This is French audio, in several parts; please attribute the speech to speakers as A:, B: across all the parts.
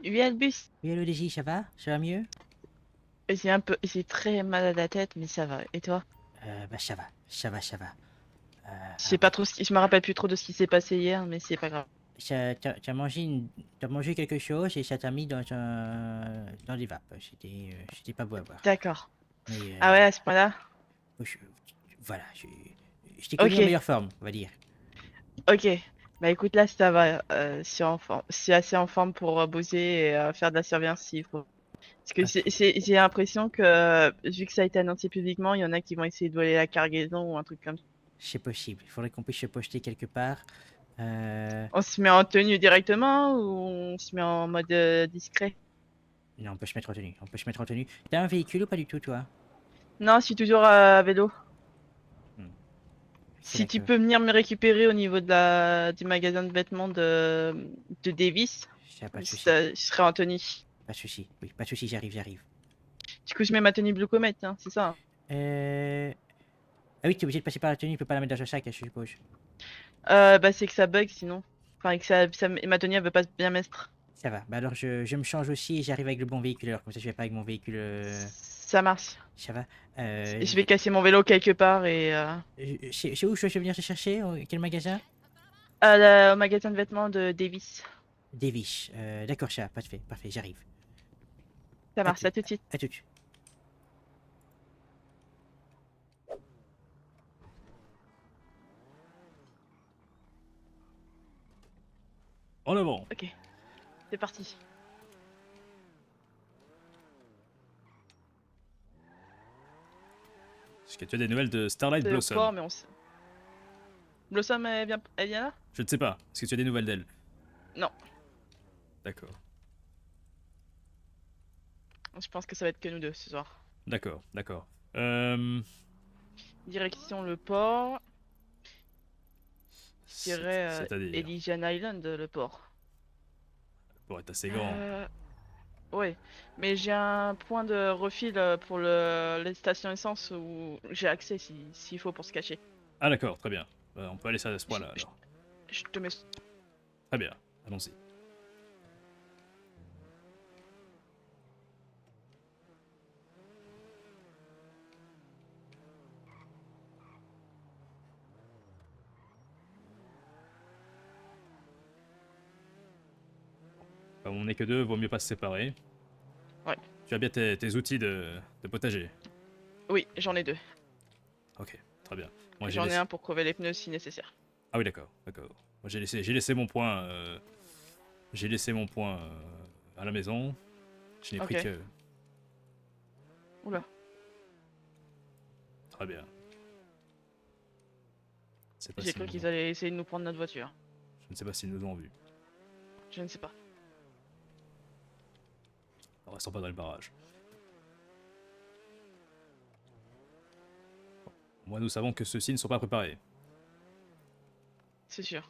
A: Oui, Albus.
B: Oui, allô, DJ, ça va? Ça va mieux?
A: J'ai très mal à la tête, mais ça va. Et toi?
B: Bah, ça va, ça va, ça va.
A: Je sais
B: Alors,
A: pas trop je me rappelle plus trop de ce qui s'est passé hier, mais c'est pas grave.
B: t'as mangé t'as mangé quelque chose et ça t'a mis dans des vapes. C'était pas beau à voir.
A: D'accord.
B: Mais,
A: Ah ouais, à ce point-là?
B: je- voilà, je t'ai connu en
A: Ok,
B: meilleure forme, on va dire.
A: ok. Bah écoute, là, ça va. Je suis en forme. Je suis assez en forme pour bosser et faire de la surveillance s'il faut. Parce que
B: Ok,
A: j'ai l'impression que, vu que ça a été annoncé publiquement, il y en a qui vont essayer de voler la cargaison ou un truc comme ça.
B: c'est possible. Il faudrait qu'on puisse se projeter quelque part. Euh,
A: On se met en tenue directement ou on se met en mode discret?
B: non, on peut se mettre en tenue. On peut se mettre en tenue. T'as un véhicule ou pas du tout, toi?
A: Non, je suis toujours à vélo.
B: Hmm, c'est
A: Si tu
B: d'accord.
A: peux venir me récupérer au niveau du magasin de vêtements de Davis,
B: Ça, pas de souci.
A: je serai en tenue.
B: Pas de souci. Oui, pas de souci, j'arrive, j'arrive.
A: Du coup, je mets ma tenue Blue Comet, hein, c'est ça, hein.
B: Euh... Ah oui, t'es obligé de passer par la tenue, tu peux pas la mettre dans un sac, je suppose.
A: Bah, c'est que ça bug sinon. Enfin, que ma tenue, elle veut pas bien mettre.
B: Ça va. Bah alors je me change aussi et j'arrive avec le bon véhicule. Alors comme ça je vais pas avec mon véhicule.
A: Ça marche.
B: Ça va.
A: Je vais casser mon vélo quelque part et
B: C'est où je dois venir te chercher? Quel magasin?
A: au magasin de vêtements de Davis.
B: Davish. D'accord, ça, parfait, parfait, j'arrive.
A: Ça
B: À
A: marche,
B: tout,
A: à tout de suite.
B: à tout.
C: En avant.
A: Ok, c'est parti.
C: Est-ce que tu as des nouvelles de Starlight
A: C'est au
C: Blossom?
A: port, mais Blossom, elle vient là?
C: Je ne sais pas. Est-ce que tu as des nouvelles d'elle?
A: Non,
C: D'accord.
A: je pense que ça va être que nous deux ce soir.
C: D'accord, d'accord. Euh...
A: Direction le port. Je dirais
C: C'est-à-dire,
A: Elysian Island, le port.
C: pour être assez grand.
A: Euh, ouais, mais j'ai un point de refil pour les stations essence où j'ai accès s'il faut pour se cacher.
C: Ah d'accord, très bien. On peut aller ça à ce
A: Je,
C: point-là
A: je-
C: alors.
A: je te mets.
C: Très bien, allons-y. Comme on n'est que deux, vaut mieux pas se séparer.
A: Ouais,
C: Tu as bien tes outils de potager.
A: oui, j'en ai deux.
C: Ok, très bien. Moi j'ai
A: J'en ai
C: laissé...
A: un pour crever les pneus si nécessaire.
C: Ah oui d'accord, d'accord. Moi j'ai laissé mon point... J'ai laissé mon point à la maison. Je n'ai pris
A: Ok.
C: que...
A: Oula.
C: Très bien. Je ne sais pas
A: J'ai
C: s'ils
A: cru
C: nous
A: qu'ils
C: ont...
A: allaient essayer de nous prendre notre voiture.
C: Je ne sais pas s'ils nous ont vus.
A: Je ne sais pas.
C: On restons pas dans le barrage. Moi nous savons que ceux-ci ne sont pas préparés.
A: C'est sûr.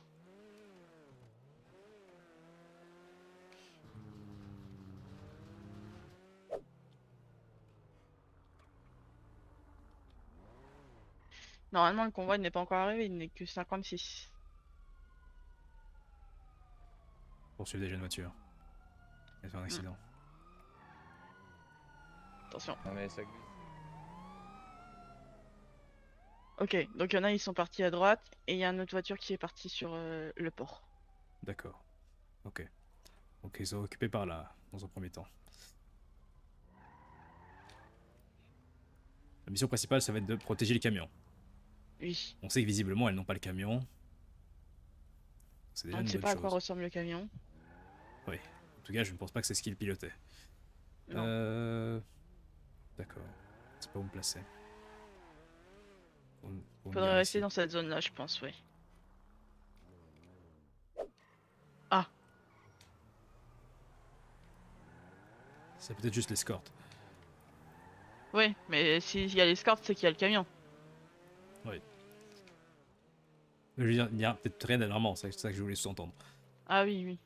A: Normalement, le convoi n'est pas encore arrivé, il n'est que 56.
C: Poursuivre des jeunes voitures. Il y a fait un
A: Hmm,
C: accident.
A: attention.
D: Non mais ça glisse.
A: Ok, donc il y en a, ils sont partis à droite, et il y a une autre voiture qui est partie sur le port.
C: D'accord. Ok. Donc ils sont occupés par là, dans un premier temps. La mission principale, ça va être de protéger les camions.
A: Oui.
C: On sait que visiblement, elles n'ont pas le camion. C'est déjà
A: On ne
C: une
A: sait
C: bonne
A: pas à quoi
C: chose.
A: ressemble le camion.
C: Oui. En tout cas, je ne pense pas que c'est ce qu'ils pilotaient.
A: Non.
C: Euh... D'accord. C'est pas où me placer. Faut
A: Faudrait
C: venir
A: rester
C: ici.
A: dans cette zone-là, je pense, oui. Ah,
C: C'est peut-être juste l'escorte.
A: oui, mais s'il y a l'escorte, c'est qu'il y a le camion.
C: Oui. Je veux dire, il n'y a peut-être rien d'alarmant, c'est ça que je voulais sous-entendre.
A: Ah oui, oui.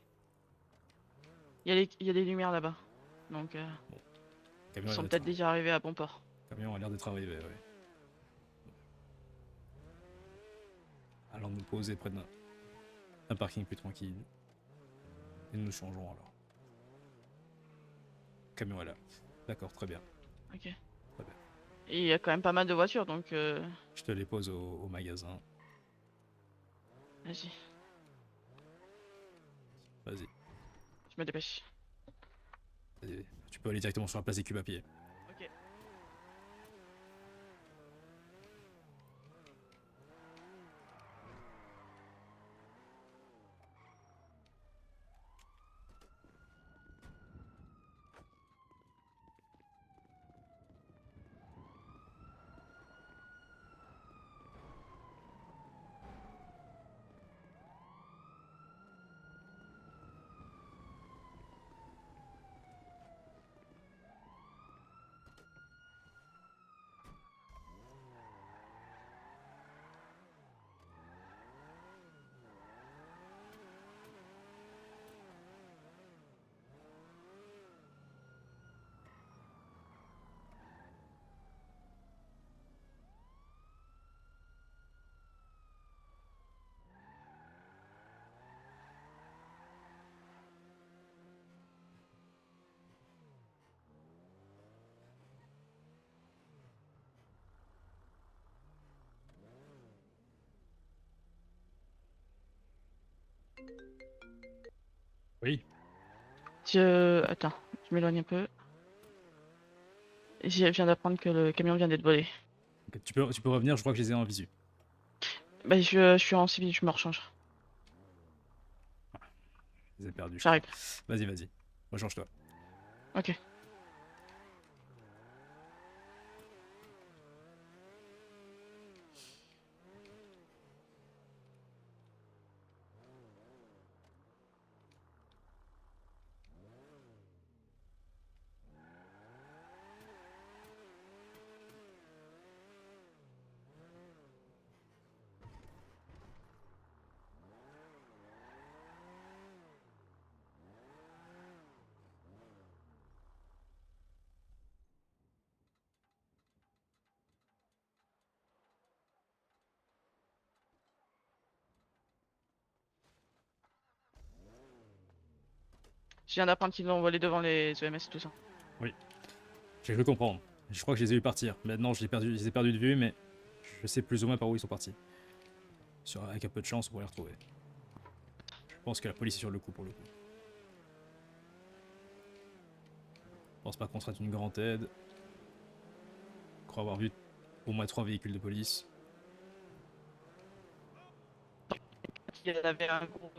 A: Il y a des lumières là-bas. Donc,
C: Bon, le
A: ils
C: camion a l'air
A: sont
C: d'être
A: peut-être déjà arrivés à bon port.
C: camion a l'air d'être arrivé, oui. Allons nous poser près d'un parking plus tranquille. Et nous changeons alors. Camion est là. D'accord, très bien.
A: Ok.
C: Très bien.
A: Et il y a quand même pas mal de voitures, donc
C: Je te les pose au magasin.
A: vas-y,
C: Vas-y.
A: je me dépêche.
C: Vas-y. Tu peux aller directement sur la place des cubes à pied.
A: Ok.
C: Oui.
A: Attends, je m'éloigne un peu. Je viens d'apprendre que le camion vient d'être volé.
C: Ok, tu peux revenir, je crois que je les ai en visu.
A: Bah, je suis en civil, je me rechange.
C: Je les ai perdus, je crois.
A: J'arrive.
C: Vas-y, vas-y. Rechange-toi.
A: Ok. Je viens d'apprendre qu'ils l'ont volé devant les EMS et tout ça.
C: Oui. J'ai cru comprendre. Je crois que je les ai vus partir. Maintenant, je les ai perdus de vue, mais je sais plus ou moins par où ils sont partis. Avec un peu de chance, on pourrait les retrouver. Je pense que la police est sur le coup pour le coup. Je pense pas qu'on sera d'une grande aide. Je crois avoir vu au moins 3 véhicules de police.
A: Il y avait un gros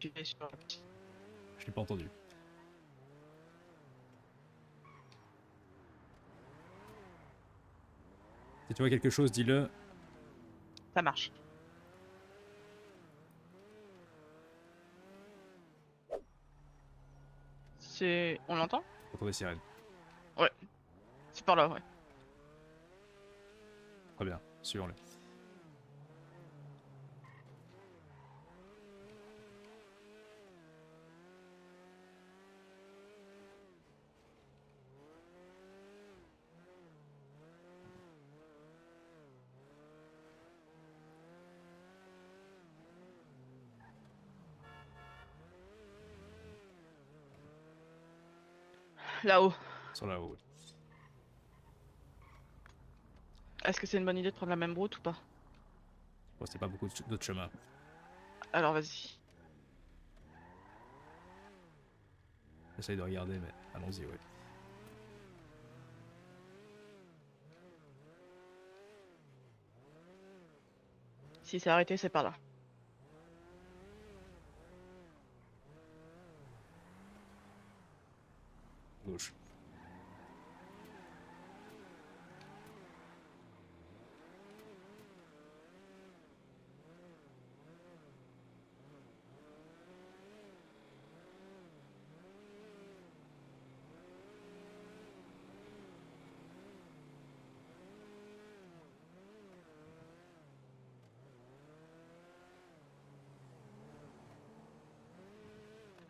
A: SUV sur la piste.
C: Je l'ai pas entendu. Si tu vois quelque chose, dis-le.
A: Ça marche. C'est... On l'entend?
C: J'entends des sirènes.
A: Ouais. C'est par là, ouais.
C: Très bien, suivons-le.
A: Là-haut.
C: Sur la haut.
A: Est-ce que c'est une bonne idée de prendre la même route ou pas?
C: Bon, c'est pas beaucoup d'autres chemins.
A: Alors vas-y.
C: J'essaye de regarder, mais allons-y, ouais.
A: Si c'est arrêté, c'est par là.
C: Gauche.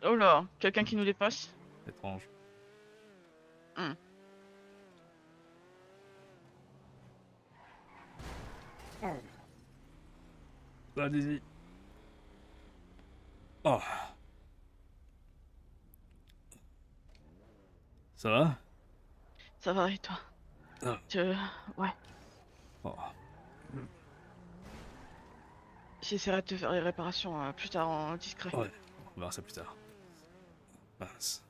A: Oh là, quelqu'un qui nous dépasse?
C: Étrange.
A: Hmm.
C: Allez-y. Oh. Ça va?
A: Ça va et toi?
C: Ah.
A: Ouais,
C: Oh.
A: j'essaierai de te faire les réparations plus tard en discret.
C: Ouais, on verra ça plus tard. Mince.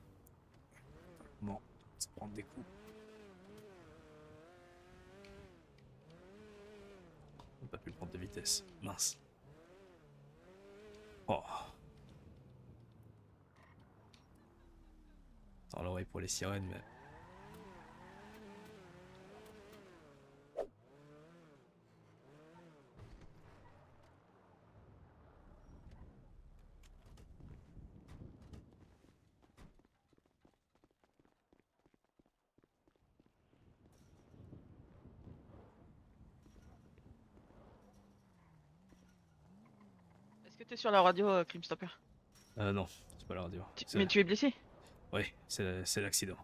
C: Bon, se prendre des coups. On n'a pas pu prendre de vitesse. Mince. Oh. Dans l'oreille pour les sirènes, mais...
A: Est-ce que t'es sur la radio, Crime Stopper?
C: Non, c'est pas la radio.
A: Mais tu es blessé?
C: Oui, c'est l'accident.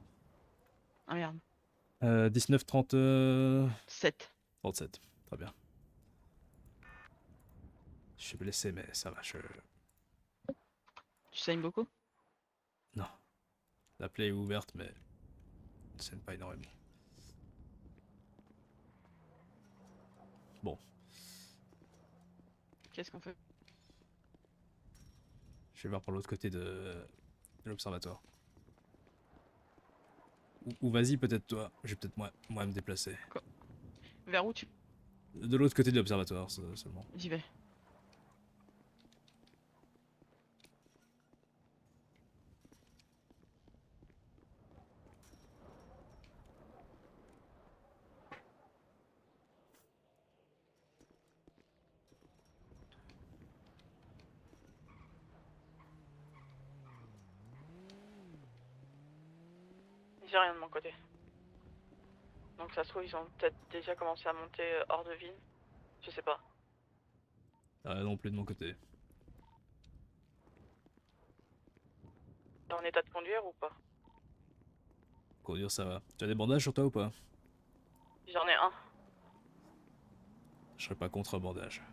A: Ah merde.
C: 19 30
A: 7.
C: 37. Très bien. Je suis blessé, mais ça va,
A: Tu saignes beaucoup?
C: Non. La plaie est ouverte, mais... ça saigne pas énormément. Bon,
A: Qu'est-ce qu'on fait?
C: je vais voir par l'autre côté de l'observatoire. Ou vas-y peut-être toi, je vais peut-être moi me déplacer.
A: Vers où tu...
C: De l'autre côté de l'observatoire seulement.
A: J'y vais. J'ai rien de mon côté. Donc ça se trouve, ils ont peut-être déjà commencé à monter hors de ville. Je sais pas.
C: Non plus de mon côté.
A: T'es en état de conduire ou pas?
C: Conduire ça va. Tu as des bandages sur toi ou pas?
A: J'en ai un.
C: Je serais pas contre un bandage.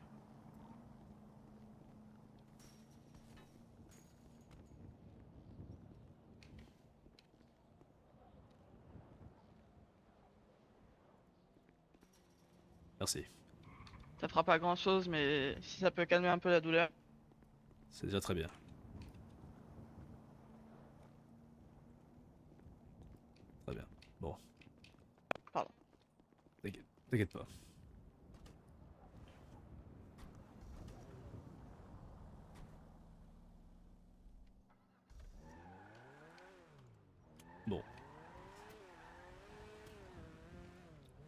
C: Merci.
A: Ça fera pas grand chose, mais si ça peut calmer un peu la douleur.
C: C'est déjà très bien. Très bien. Bon.
A: Pardon.
C: T'inquiète pas. Bon.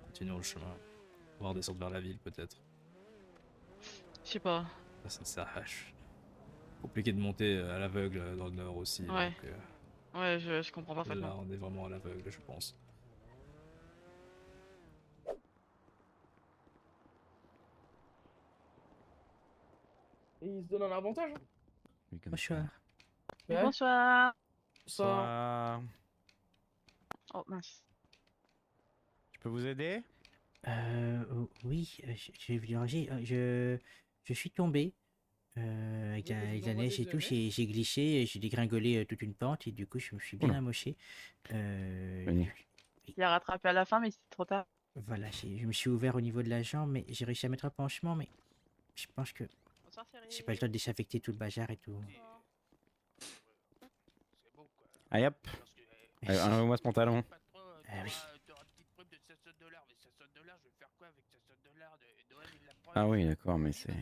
C: Continuons le chemin. On va redescendre vers la ville peut-être.
A: Je sais pas.
C: Ça hache. Compliqué de monter à l'aveugle dans le nord aussi.
A: Ouais.
C: Donc,
A: Ouais, je comprends
C: là,
A: parfaitement.
C: on est vraiment à l'aveugle, je pense.
D: Et il se donne un avantage. Hein.
B: Bonsoir.
D: Ouais.
A: Bonsoir.
D: Ça...
A: Oh mince.
E: Je peux vous aider?
B: Oui, je vais vous déranger. Je suis tombé avec
D: Oui, je
B: avec
D: vous
B: la
D: envoie
B: neige
D: des
B: et tout.
D: EMS.
B: J'ai glissé, j'ai dégringolé toute une pente et du coup, je me suis bien
E: Oula.
B: amoché.
E: Venez.
A: Il a rattrapé à la fin, mais c'est trop tard.
B: Voilà, je me suis ouvert au niveau de la jambe, mais j'ai réussi à mettre un pansement, mais je pense que
A: Bonsoir Cyril.
B: j'ai pas le temps de désinfecter tout le bazar et tout.
E: Allez hop,
B: Merci.
E: enlève-moi ce pantalon.
B: Ah oui.
E: Ah oui, d'accord, mais c'est...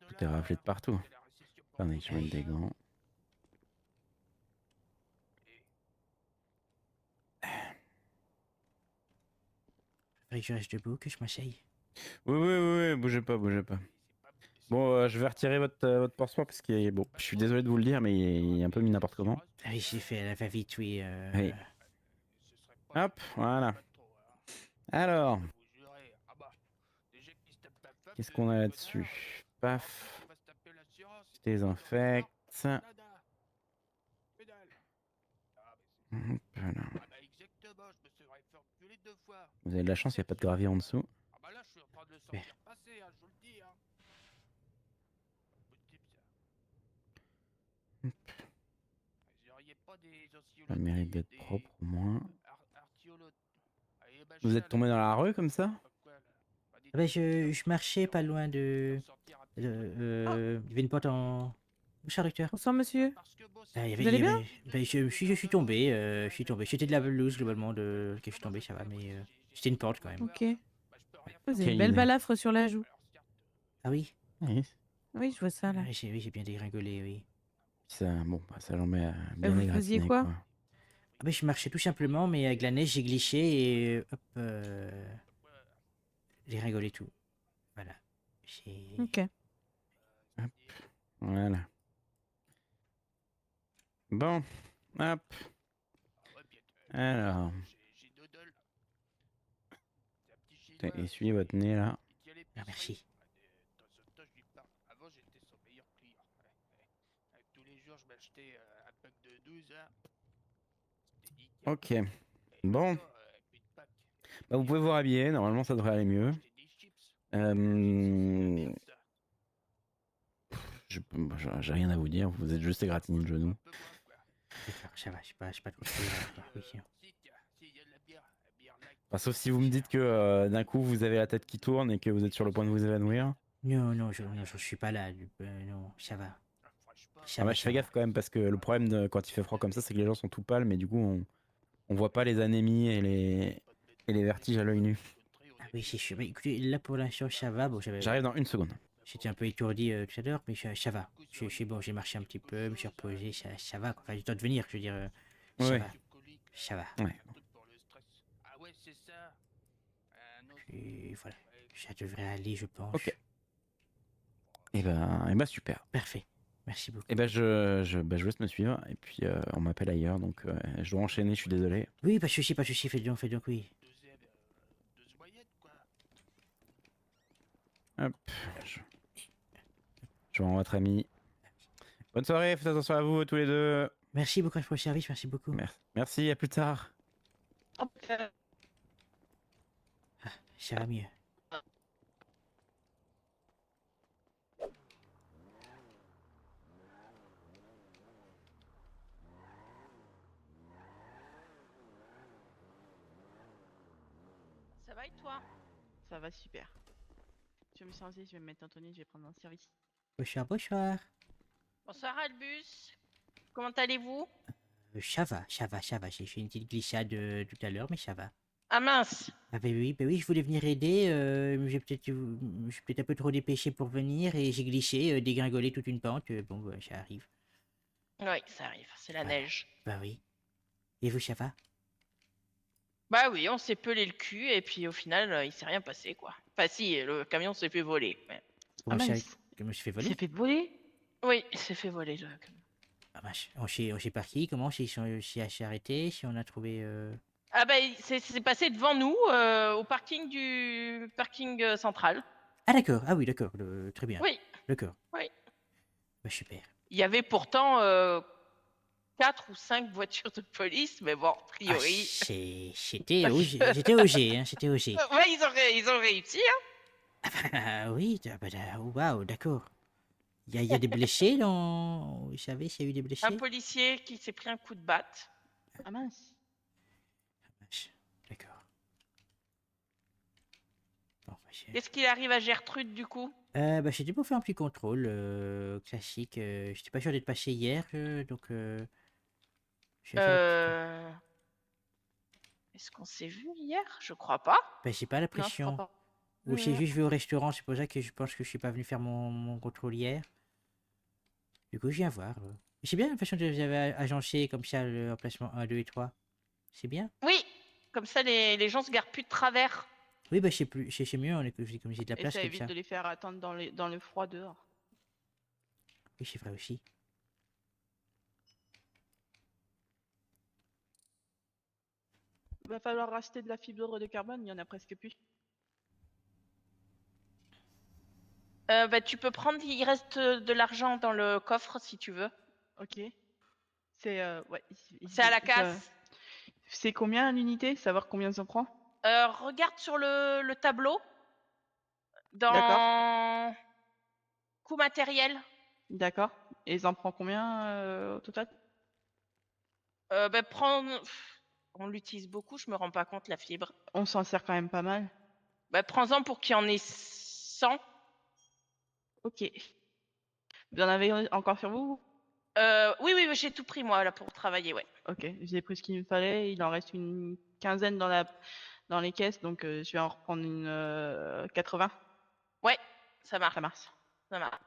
E: Tout est raflé de partout. Attendez, je mets des gants.
B: Faudrait que je reste debout, que je m'asseye.
E: Oui, bougez pas, bougez pas. Bon, je vais retirer votre pansement parce qu'il est... Bon, je suis désolé de vous le dire, mais il est un peu mis n'importe comment.
B: Ah oui, j'ai fait à la va-vite, oui.
E: Oui. Hop, voilà. Alors, qu'est-ce qu'on a là-dessus? Paf. Je désinfecte. Hop là. Vous avez de la chance, il n'y a pas de gravier en dessous. Ça mérite d'être propre au moins. Vous êtes tombé dans la rue comme ça?
B: Ah bah, je marchais pas loin de... Il y avait une porte en... Bonsoir, docteur.
F: Bonsoir, monsieur.
B: Ah,
F: Vous allez bien?
B: bah, je suis tombé, je suis tombé. C'était de la pelouse, globalement, de laquelle je suis tombé, ça va, mais c'était une porte, quand même.
F: Ok. Vous avez
E: Quelle
F: une belle
E: idée.
F: balafre sur la joue.
B: Ah oui?
E: Oui.
F: Oui, je vois ça, là.
B: Ah, oui, j'ai bien dégringolé, oui.
E: Ça, bon, bah, ça j'en met bien
F: vous
E: les
F: faisiez
E: gratinées,
F: quoi?
B: Ah bah, je marchais tout simplement, mais avec la neige, j'ai glissé et hop, j'ai rigolé tout. Voilà. J'ai...
F: Ok.
E: Voilà. Bon, hop. Alors, essuyez votre nez là.
B: Ah, merci.
E: Ok. Bon. Bah, vous pouvez vous rhabiller, normalement ça devrait aller mieux. J'ai rien à vous dire, vous êtes juste égratigné le genou.
B: D'accord, ça va, je suis pas trop sévère, quoi. Oui,
E: Enfin, sauf si vous me dites que d'un coup vous avez la tête qui tourne et que vous êtes sur le point de vous évanouir.
B: non, je suis pas là. Non, ça va. Ça
E: Ah bah,
B: va,
E: je
B: ça
E: fais
B: va.
E: gaffe quand même parce que le problème quand il fait froid comme ça, c'est que les gens sont tout pâles, mais du coup on voit pas les anémies et les vertiges à l'œil nu.
B: Ah oui, c'est sûr. Bah, écoutez, là pour l'instant, ça va. Bon,
E: J'arrive dans une seconde.
B: j'étais un peu étourdi tout à l'heure, mais ça va. Je suis bon, j'ai marché un petit peu, je me suis reposé, ça va, quoi. Enfin, du temps de venir, je veux dire, ça
E: Ouais.
B: va. Ça va.
E: Ouais.
B: Et voilà. Ça devrait aller, je pense.
E: Ok. Et ben super.
B: Parfait. Merci beaucoup.
E: Et ben je vous laisse me suivre et puis on m'appelle ailleurs donc je dois enchaîner, je suis désolé.
B: Oui, pas de soucis, faites donc, oui.
E: Hop. Je vais en votre ami. Bonne soirée, faites attention à vous tous les deux.
B: Merci beaucoup pour le service, merci beaucoup.
E: Merci, à plus tard.
A: Hop,
B: Ça va mieux.
G: Ça va et toi?
A: ça va super. Je vais me changer, je vais me mettre en tenue, je vais prendre un service.
B: Bonsoir.
G: Bonsoir Albus. Comment allez-vous?
B: Ça va. J'ai fait une petite glissade tout à l'heure, mais ça va.
G: Ah mince.
B: Ah bah oui, je voulais venir aider. Je suis peut-être un peu trop dépêché pour venir et j'ai glissé, dégringolé toute une pente. Bon, bah, ça arrive.
G: Oui, ça arrive, c'est la
B: Voilà.
G: neige.
B: Bah oui. Et vous, ça va?
G: Bah oui, on s'est pelé le cul et puis au final, il s'est rien passé quoi. Enfin si, le camion s'est fait voler. Mais...
B: Comment ça,
A: mince.
B: comment je fais
A: Il
B: voler?
A: s'est fait voler?
G: Oui, il s'est fait voler le camion.
B: Ah mince, on s'est parti, comment? Si on s'est arrêté, si on a trouvé...
G: Ah bah c'est passé devant nous au parking du parking central.
B: Ah d'accord, ah oui, d'accord, très bien.
G: Oui,
B: D'accord.
G: oui.
B: Bah super.
G: Il y avait pourtant 4 ou 5 voitures de police, mais bon, a
B: Ah,
G: priori.
B: j'étais au G, hein, c'était au G.
G: Ouais, ils ont réussi, hein.
B: Ah oui, waouh, d'accord. Il y a des blessés dans... Vous savez s'il y a eu des blessés?
G: Un policier qui s'est pris un coup de batte.
A: Ah mince.
B: Mince, d'accord. Bon, bah,
G: Qu'est-ce qu'il arrive à Gertrude du coup?
B: bah, c'était pour faire un petit contrôle classique. J'étais pas sûr d'être passé hier, donc j'ai fait un petit-
G: Est-ce qu'on s'est vu hier? Je crois pas.
B: Bah, j'ai pas
A: Non, je crois
B: l'impression.
A: pas.
B: Ou c'est juste je vais au restaurant, c'est pour ça que je pense que je suis pas venu faire mon contrôle hier. Du coup, je viens voir. Mais c'est bien la façon de vous avez agencé comme ça l'emplacement 1, 2 et 3. C'est bien.
G: Oui, comme ça les gens se gardent plus de travers.
B: Oui, bah c'est mieux, comme j'ai de la
A: Et
B: place
A: ça
B: comme
A: évite
B: ça.
A: de les faire attendre dans le froid dehors.
B: Oui, c'est vrai aussi.
A: Va falloir racheter de la fibre de carbone, il y en a presque plus.
G: Bah, tu peux prendre, il reste de l'argent dans le coffre si tu veux.
A: Ok. C'est ouais.
G: C'est à la casse.
A: C'est combien l'unité? Savoir combien ça prend?
G: Regarde sur le tableau.
A: D'accord.
G: Dans coût matériel.
A: D'accord. Et ils en prend combien au total?
G: Bah, prends On l'utilise beaucoup, je me rends pas compte, la fibre.
A: On s'en sert quand même pas mal.
G: Bah, prends-en pour qu'il y en ait 100.
A: Ok. Vous en avez encore sur vous?
G: Oui, oui, j'ai tout pris, moi, là, pour travailler, ouais.
A: Ok, j'ai pris ce qu'il me fallait. Il en reste une quinzaine dans les caisses, donc je vais en reprendre une 80.
G: Ouais, ça marche,
A: Ça marche.
G: ça marche.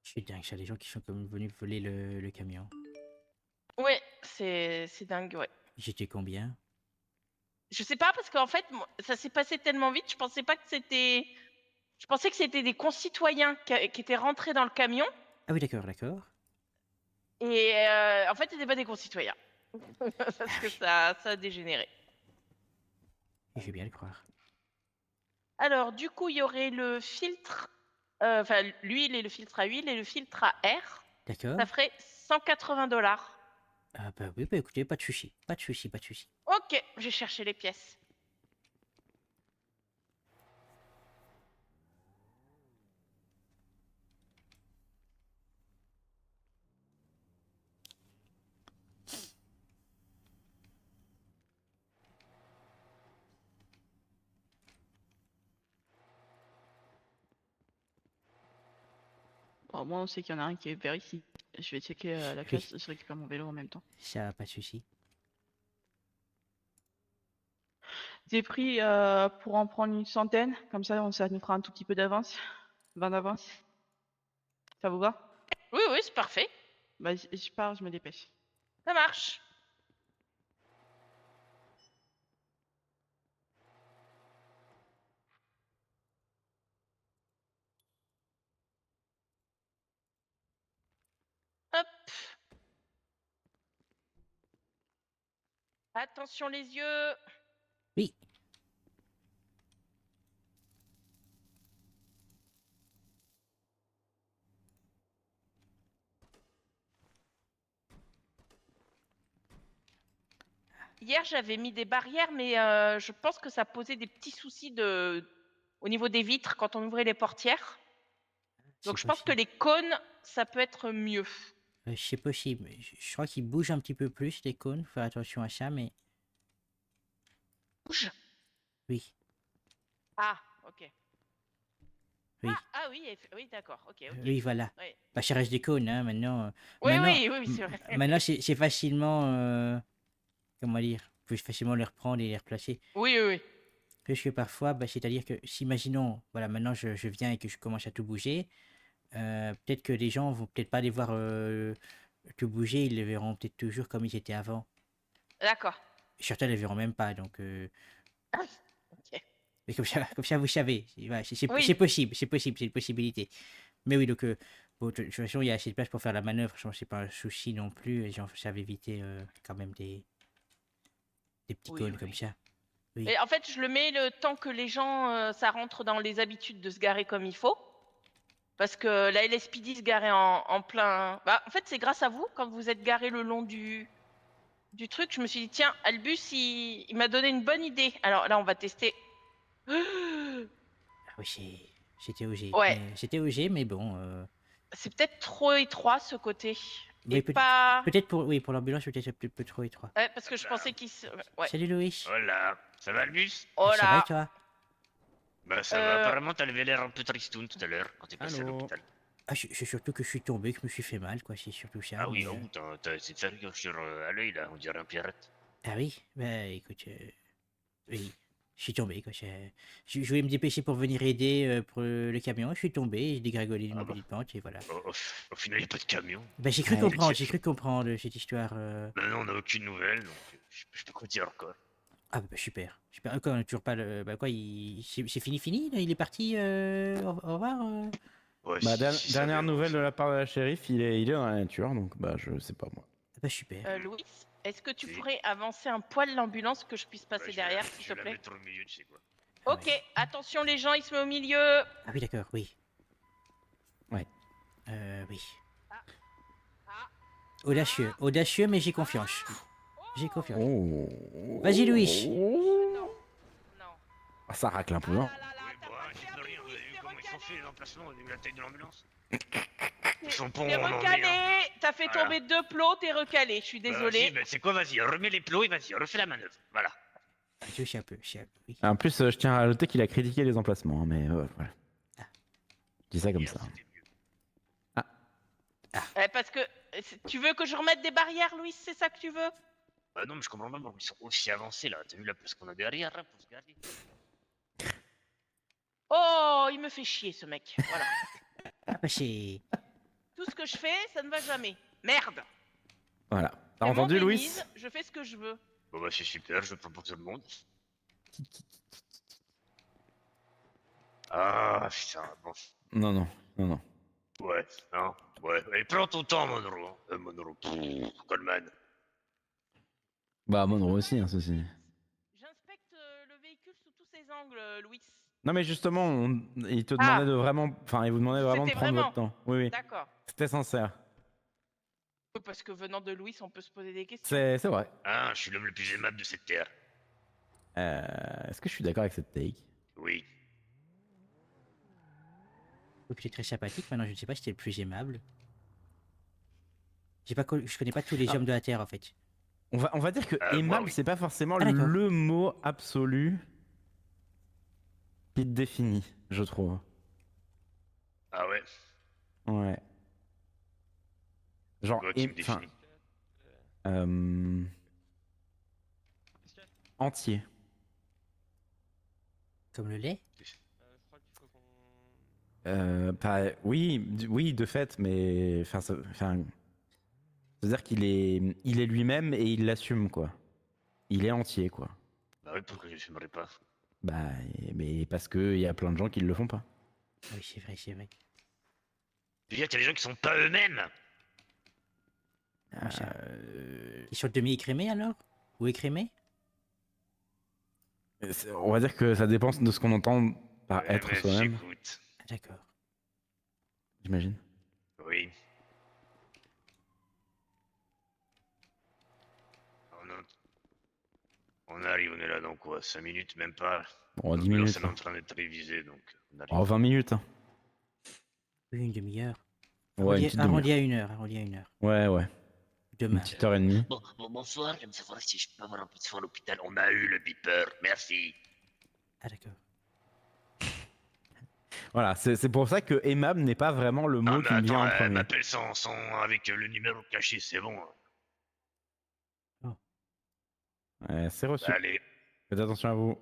B: Je suis dingue, ça, les gens qui sont comme venus voler le camion.
G: Ouais, c'est dingue, ouais.
B: J'étais combien?
G: Je sais pas, parce qu'en fait, ça s'est passé tellement vite, je pensais pas que c'était... Je pensais que c'était des concitoyens qui étaient rentrés dans le camion,
B: Ah oui, d'accord, d'accord.
G: et en fait, c'était pas des concitoyens. Parce que ça a dégénéré.
B: Et je vais bien le croire.
G: Alors, du coup, il y aurait le filtre, enfin, l'huile et le filtre à huile et le filtre à air.
B: D'accord.
G: Ça ferait 180 $.
B: Ah bah oui, bah écoutez, pas de souci, pas de souci, pas de souci.
G: Ok, j'ai cherché les pièces.
A: Bon, moi, on sait qu'il y en a un qui est vers ici. Je vais checker la
B: Oui.
A: caisse, je récupère mon vélo en même temps.
B: Ça, pas de souci.
A: J'ai pris pour en prendre une centaine, comme ça nous fera un tout petit peu d'avance. 20 d'avance. Ça vous va?
G: Oui, oui, c'est parfait.
A: Bah, je pars, je me dépêche.
G: Ça marche. Hop. Attention les yeux.
B: Oui.
G: Hier, j'avais mis des barrières, mais je pense que ça posait des petits soucis au niveau des vitres quand on ouvrait les portières. Donc, je pense que les cônes, ça peut être mieux.
B: C'est possible. Je crois qu'ils bougent un petit peu plus, les cônes. Faut faire attention à ça, mais
G: Bouge.
B: oui.
G: Ah, ok.
B: Oui.
G: Ah oui, oui, d'accord. Ok, ok.
B: Oui, voilà.
G: Oui,
B: Bah, ça reste des cônes, hein, maintenant.
G: oui,
B: maintenant,
G: oui, c'est vrai.
B: maintenant, c'est facilement, comment dire, vous pouvez facilement les reprendre et les replacer.
G: Oui, oui, oui.
B: Parce que parfois, bah, c'est-à-dire que, si imaginons, voilà, maintenant je viens et que je commence à tout bouger, peut-être que les gens vont peut-être pas les voir tout bouger, ils les verront peut-être toujours comme ils étaient avant.
G: D'accord.
B: Certains les verront même pas, donc.
G: Ok.
B: Mais comme ça, vous savez, voilà,
G: Oui.
B: c'est possible, c'est une possibilité. Mais oui, donc, bon, de toute façon, il y a assez de place pour faire la manœuvre, je pense que c'est pas un souci non plus, les gens savent éviter quand même des petits
G: Oui,
B: cônes
G: oui,
B: comme
G: oui.
B: ça. Oui.
G: Et en fait, je le mets le temps que les gens, ça rentre dans les habitudes de se garer comme il faut. Parce que la LSPD se garait en plein. Bah, en fait, c'est grâce à vous, quand vous êtes garé le long du truc, je me suis dit, tiens, Albus, il m'a donné une bonne idée. Alors là, on va tester.
B: Ah oui, c'était OG.
G: Ouais,
B: C'était OG, mais bon.
G: c'est peut-être trop étroit ce côté.
B: Oui,
G: Et pas.
B: peut-être pour l'ambulance, peut-être un peu trop étroit.
G: Ouais, parce que je pensais qu'il se. Ouais.
B: Salut Louis.
H: Voilà, ça va le bus?
G: Oh
B: Ça va et
G: là.
B: toi?
H: Bah ça va, apparemment t'avais l'air un peu tristoun tout à l'heure quand t'es passé à
E: Allô.
H: l'hôpital.
B: Ah, c'est surtout que je suis tombé, que je me suis fait mal, quoi. C'est surtout ça.
H: Ah oui,
B: mais,
H: oh, t'as cette ferrure à l'œil là, on dirait un pirate.
B: Ah oui, bah écoute, oui, je suis tombé, quoi. Je voulais me dépêcher pour venir aider pour le camion, je suis tombé, j'ai dégringolé d'une
H: Ah bah.
B: petite pente et voilà.
H: Au final, y a pas de camion.
B: Bah j'ai cru
E: Ouais.
B: comprendre, cette histoire.
H: Bah non, on a aucune nouvelle, donc je sais pas quoi dire encore.
B: Ah bah super, super. Encore, on a toujours pas le. Bah quoi, c'est fini là, il est parti, au revoir.
H: Ouais,
E: Bah,
H: si ça
E: dernière
H: avait
E: nouvelle
H: avancé.
E: de la part de la shérif, il est dans la nature, donc bah je sais pas moi.
B: Bah super.
G: Louis, est-ce que tu
H: Si.
G: pourrais avancer un poil l'ambulance que je puisse
H: Bah,
G: passer
H: je vais la-
G: derrière,
H: je
G: s'il
H: vais
G: te
H: la
G: plaît?
H: mettre au milieu, tu sais quoi.
B: Ah
G: Ok,
B: ouais.
G: attention les gens, il se met au milieu.
B: Ah oui d'accord, oui.
E: Ouais.
B: Oui.
G: Ah.
B: Audacieux, mais j'ai confiance. J'ai confiance.
E: Oh.
B: Vas-y, Louis.
G: Non, non.
E: Ah, ça racle un peu,
G: Ah
E: hein.
G: là là là,
H: Oui,
G: t'as
H: bon,
G: pas
H: j'y
G: le
H: peux
G: permis,
H: rien, vous
G: Louis,
H: avez vu
G: c'est
H: comment ils sont
G: recalé.
H: fait les emplacements, on a vu la taille de l'ambulance. Son pont,
G: T'es
H: on en est, hein.
G: recalé. T'as fait
H: Voilà.
G: tomber 2 plots, t'es recalé. Je suis
H: Bah,
G: désolée.
H: vas-y, bah, c'est quoi, vas-y, remets les plots et vas-y, refais la manœuvre. Voilà.
B: Je suis un peu, oui.
E: En plus, je tiens à rajouter qu'il a critiqué les emplacements, hein, mais voilà.
B: Ah.
E: Je dis ça comme
H: Hier,
E: ça.
H: c'était mieux.
G: Parce que tu veux que je remette des barrières, Louis, c'est ça que tu veux?
H: Bah non, mais je comprends pas pourquoi ils sont aussi avancés là. T'as vu la place qu'on a derrière là pour se garer?
G: Oh, il me fait chier ce mec. Voilà.
B: Ah bah c'est...
G: Tout ce que je fais, ça ne va jamais. Merde.
E: Voilà. T'as
G: C'est mon
E: entendu, Louis?
G: Denise, je fais ce que je veux.
H: Bon bah c'est super, je prends pour tout le monde. Ah putain, bon.
E: Non, non, non, non.
H: Ouais, non, ouais. Et prends ton temps, Monroe. Monroe, Coleman.
E: Bah, Monroe aussi, hein, ceci.
G: J'inspecte le véhicule sous tous ses angles, Louis.
E: Non, mais justement, il te
G: Ah.
E: demandait de vraiment. Enfin, il vous demandait vraiment de
G: C'était
E: prendre
G: vraiment.
E: votre temps. Oui, oui.
G: D'accord.
E: C'était sincère.
G: Oui, parce que venant de Louis, on peut se poser des questions.
E: C'est vrai.
H: Ah, je suis l'homme le plus aimable de cette terre.
E: Est-ce que je suis d'accord avec cette take?
H: Oui.
B: Donc, tu es très sympathique, maintenant je ne sais pas si t'es le plus aimable. Je connais pas tous les
E: Ah.
B: hommes de la Terre en fait.
E: On va dire que
H: moi,
E: aimable,
H: oui.
E: c'est pas forcément
B: Ah, d'accord.
E: le mot absolu qui te définit, je trouve.
H: Ah ouais,
E: Ouais. Genre,
H: quoi qui me
E: enfin,
H: définit?
E: entier.
B: Comme le lait.
E: Oui, de fait, mais enfin, c'est-à-dire il est lui-même et il l'assume, quoi. Il est entier, quoi.
H: Bah oui, pourquoi je ne fumerais pas?
E: Bah, mais parce que il y a plein de gens qui le font pas.
B: Oui, c'est vrai, c'est vrai.
H: Tu veux dire qu'il y a des gens qui sont pas eux-mêmes?
B: Comment ça
E: Euh,
B: Ils sont demi-écrémés alors? Ou écrémés?
E: On va dire que ça dépend de ce qu'on entend par être
H: mais
E: soi-même,
H: j'écoute.
B: Ah, d'accord.
E: j'imagine.
H: Oui. On arrive, on est là dans quoi? 5 minutes, même pas.
E: Bon, 10
H: L'ambulance,
E: minutes.
H: elle est
E: Là.
H: en train d'être révisée, donc on arrive.
E: Oh, 20 minutes. Hein.
B: Oui, une demi-heure.
E: Ouais, une petite
B: Arrondi
E: demi-heure.
B: à 1 heure.
E: Ouais, ouais. Une
B: Demain.
E: petite heure et demie.
H: Bon, bonsoir, j'aime savoir si je peux avoir un peu de soin à l'hôpital. On a eu le beeper, merci.
B: Ah, d'accord.
E: Voilà, c'est pour ça que aimable n'est pas vraiment le mot
H: Ah, mais
E: qui me vient en
H: attends,
E: premier.
H: m'appelle avec le numéro caché, c'est bon.
E: C'est reçu.
H: Allez.
E: Faites attention à vous.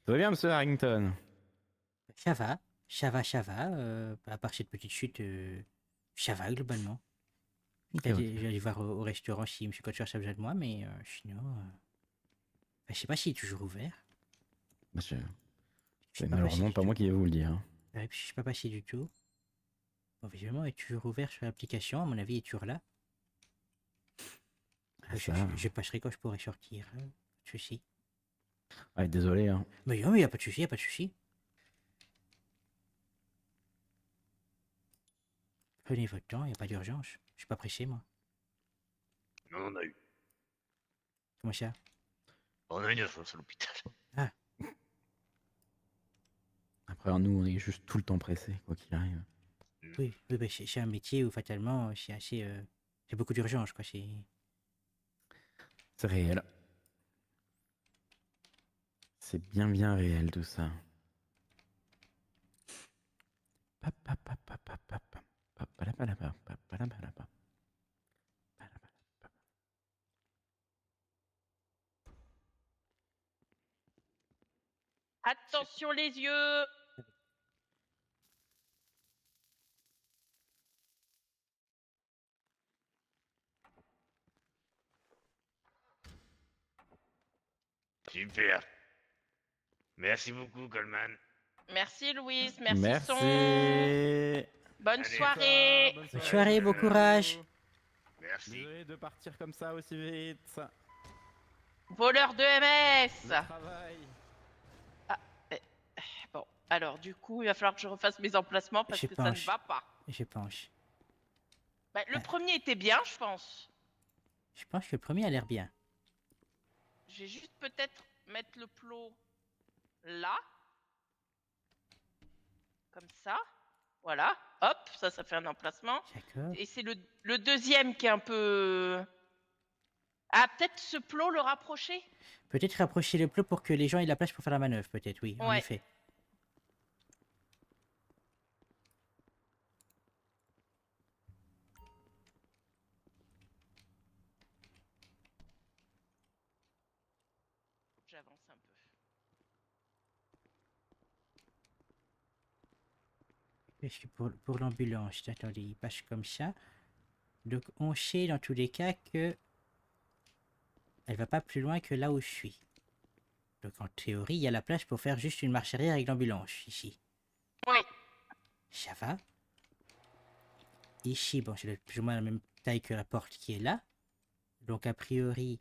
E: Ça va bien, monsieur Harrington?
B: Ça va. Ça va. À part cette petite chute, ça va globalement.
E: Ok, ok.
B: J'allais voir au restaurant si M. Kotcher a besoin de moi, mais sinon. Je sais pas s'il est toujours ouvert.
E: Monsieur,
B: Je sais
E: c'est
B: pas
E: malheureusement
B: passé
E: pas
B: du
E: moi qui vais vous le dire. Hein.
B: tout. Ouais, puis je suis pas passé du tout. Bon, visiblement, il est toujours ouvert sur l'application. À mon avis, il est toujours là.
E: Ah,
B: Je,
E: ça.
B: je passerai quand je pourrai sortir. Pas de souci.
E: Ouais, désolé. Hein.
B: Mais non, il n'y a pas de souci, il a pas de souci. Prenez votre temps, il n'y a pas d'urgence. Je suis pas pressé, moi.
H: Non, on a eu.
B: Comment ça?
H: On a une urgence à l'hôpital.
E: Après, nous, on est juste tout le temps pressés, quoi qu'il arrive.
B: Oui, oui bah, c'est un métier où fatalement, c'est assez. C'est beaucoup d'urgence, quoi.
E: C'est réel. C'est bien, bien réel, tout ça.
G: Attention les yeux.
H: Super. Merci beaucoup, Coleman.
G: Merci Louise, merci,
E: Merci.
G: Son. Bonne
H: Allez,
G: soirée.
B: Bonne soirée, bon courage.
H: Merci.
E: Désolé de partir comme ça aussi vite.
G: Voleur de MS.
E: Le travail.
G: Bon, alors du coup, il va falloir que je refasse mes emplacements parce
B: Je
G: que ça ne
B: pense.
G: va pas.
B: Je pense.
G: Bah, le premier était bien, je pense.
B: Je pense que le premier a l'air bien.
G: Je vais juste peut-être mettre le plot là. Comme ça. Voilà. Hop, ça fait un emplacement.
B: D'accord.
G: Et c'est le deuxième qui est un peu... Ah, peut-être ce plot le rapprocher.
B: Peut-être rapprocher le plot pour que les gens aient la place pour faire la manœuvre, peut-être, oui, en
G: Ouais.
B: effet.
G: J'avance un peu.
B: Parce que pour l'ambulance, attendez, il passe comme ça. Donc on sait dans tous les cas que elle va pas plus loin que là où je suis. Donc en théorie, il y a la place pour faire juste une marche arrière avec l'ambulance, ici.
G: Oui.
B: Ça va. Ici, bon, c'est plus ou moins la même taille que la porte qui est là. Donc a priori,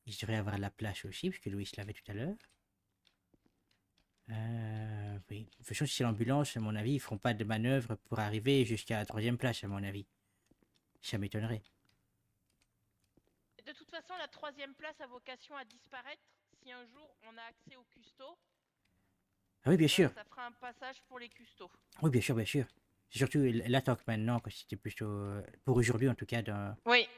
B: je devrais avoir la place aussi, puisque Louis l'avait tout à l'heure. Oui. De toute façon, si c'est l'ambulance, à mon avis, ils feront pas de manœuvre pour arriver jusqu'à la 3e place, à mon avis. Ça m'étonnerait.
G: De toute façon, la 3e place a vocation à disparaître si un jour on a accès aux custos.
B: Ah oui, bien sûr.
G: Ça fera un passage pour les custos.
B: Oui, bien sûr, bien sûr. C'est surtout l'attaque maintenant, que c'était plutôt... pour aujourd'hui, en tout cas, dans...
G: Oui.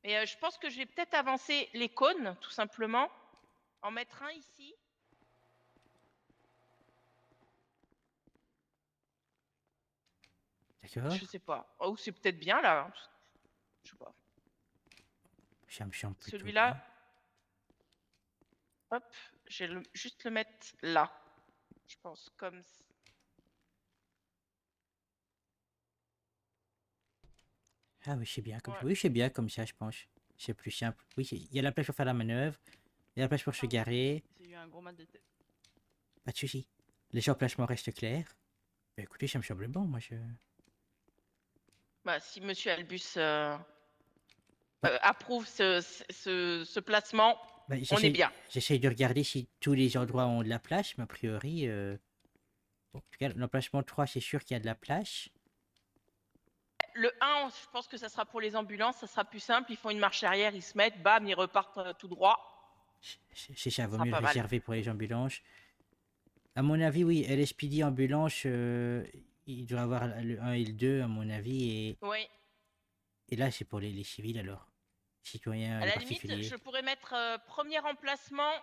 G: Et je pense que je vais peut-être avancer les cônes, tout simplement. En mettre un ici.
B: D'accord.
G: Je sais pas. Oh, c'est peut-être bien là. Je sais pas.
B: Ça me semble plutôt
G: Celui-là.
B: bien.
G: Hop. Je vais juste le mettre là. Je pense comme ça.
B: Ah oui, c'est bien comme ça.
G: Ouais.
B: Oui, c'est bien comme ça, je pense. C'est plus simple. Oui, il y a la place pour faire la manœuvre. Il y a la place pour se garer.
A: J'ai eu un gros mal de tête.
B: Pas de souci. Les emplacements restent clairs. Bah, écoutez, ça me semble bon, moi je...
G: Bah, si Monsieur Albus
B: Bah.
G: approuve ce placement,
B: Bah,
G: on est bien.
B: j'essaye de regarder si tous les endroits ont de la place, mais a priori... bon, en tout cas, l'emplacement 3, c'est sûr qu'il y a de la place.
G: Le 1, je pense que ça sera pour les ambulances, ça sera plus simple. Ils font une marche arrière, ils se mettent, bam, ils repartent tout droit.
B: C'est ça, vaut
G: sera
B: mieux le
G: pas mal.
B: réserver pour les ambulances. À mon avis, oui, LSPD ambulance, il doit avoir le 1 et le 2, à mon avis,
G: Oui.
B: et là, c'est pour les civils alors. Citoyens,
G: À
B: les
G: la limite,
B: particuliers.
G: je pourrais mettre premier emplacement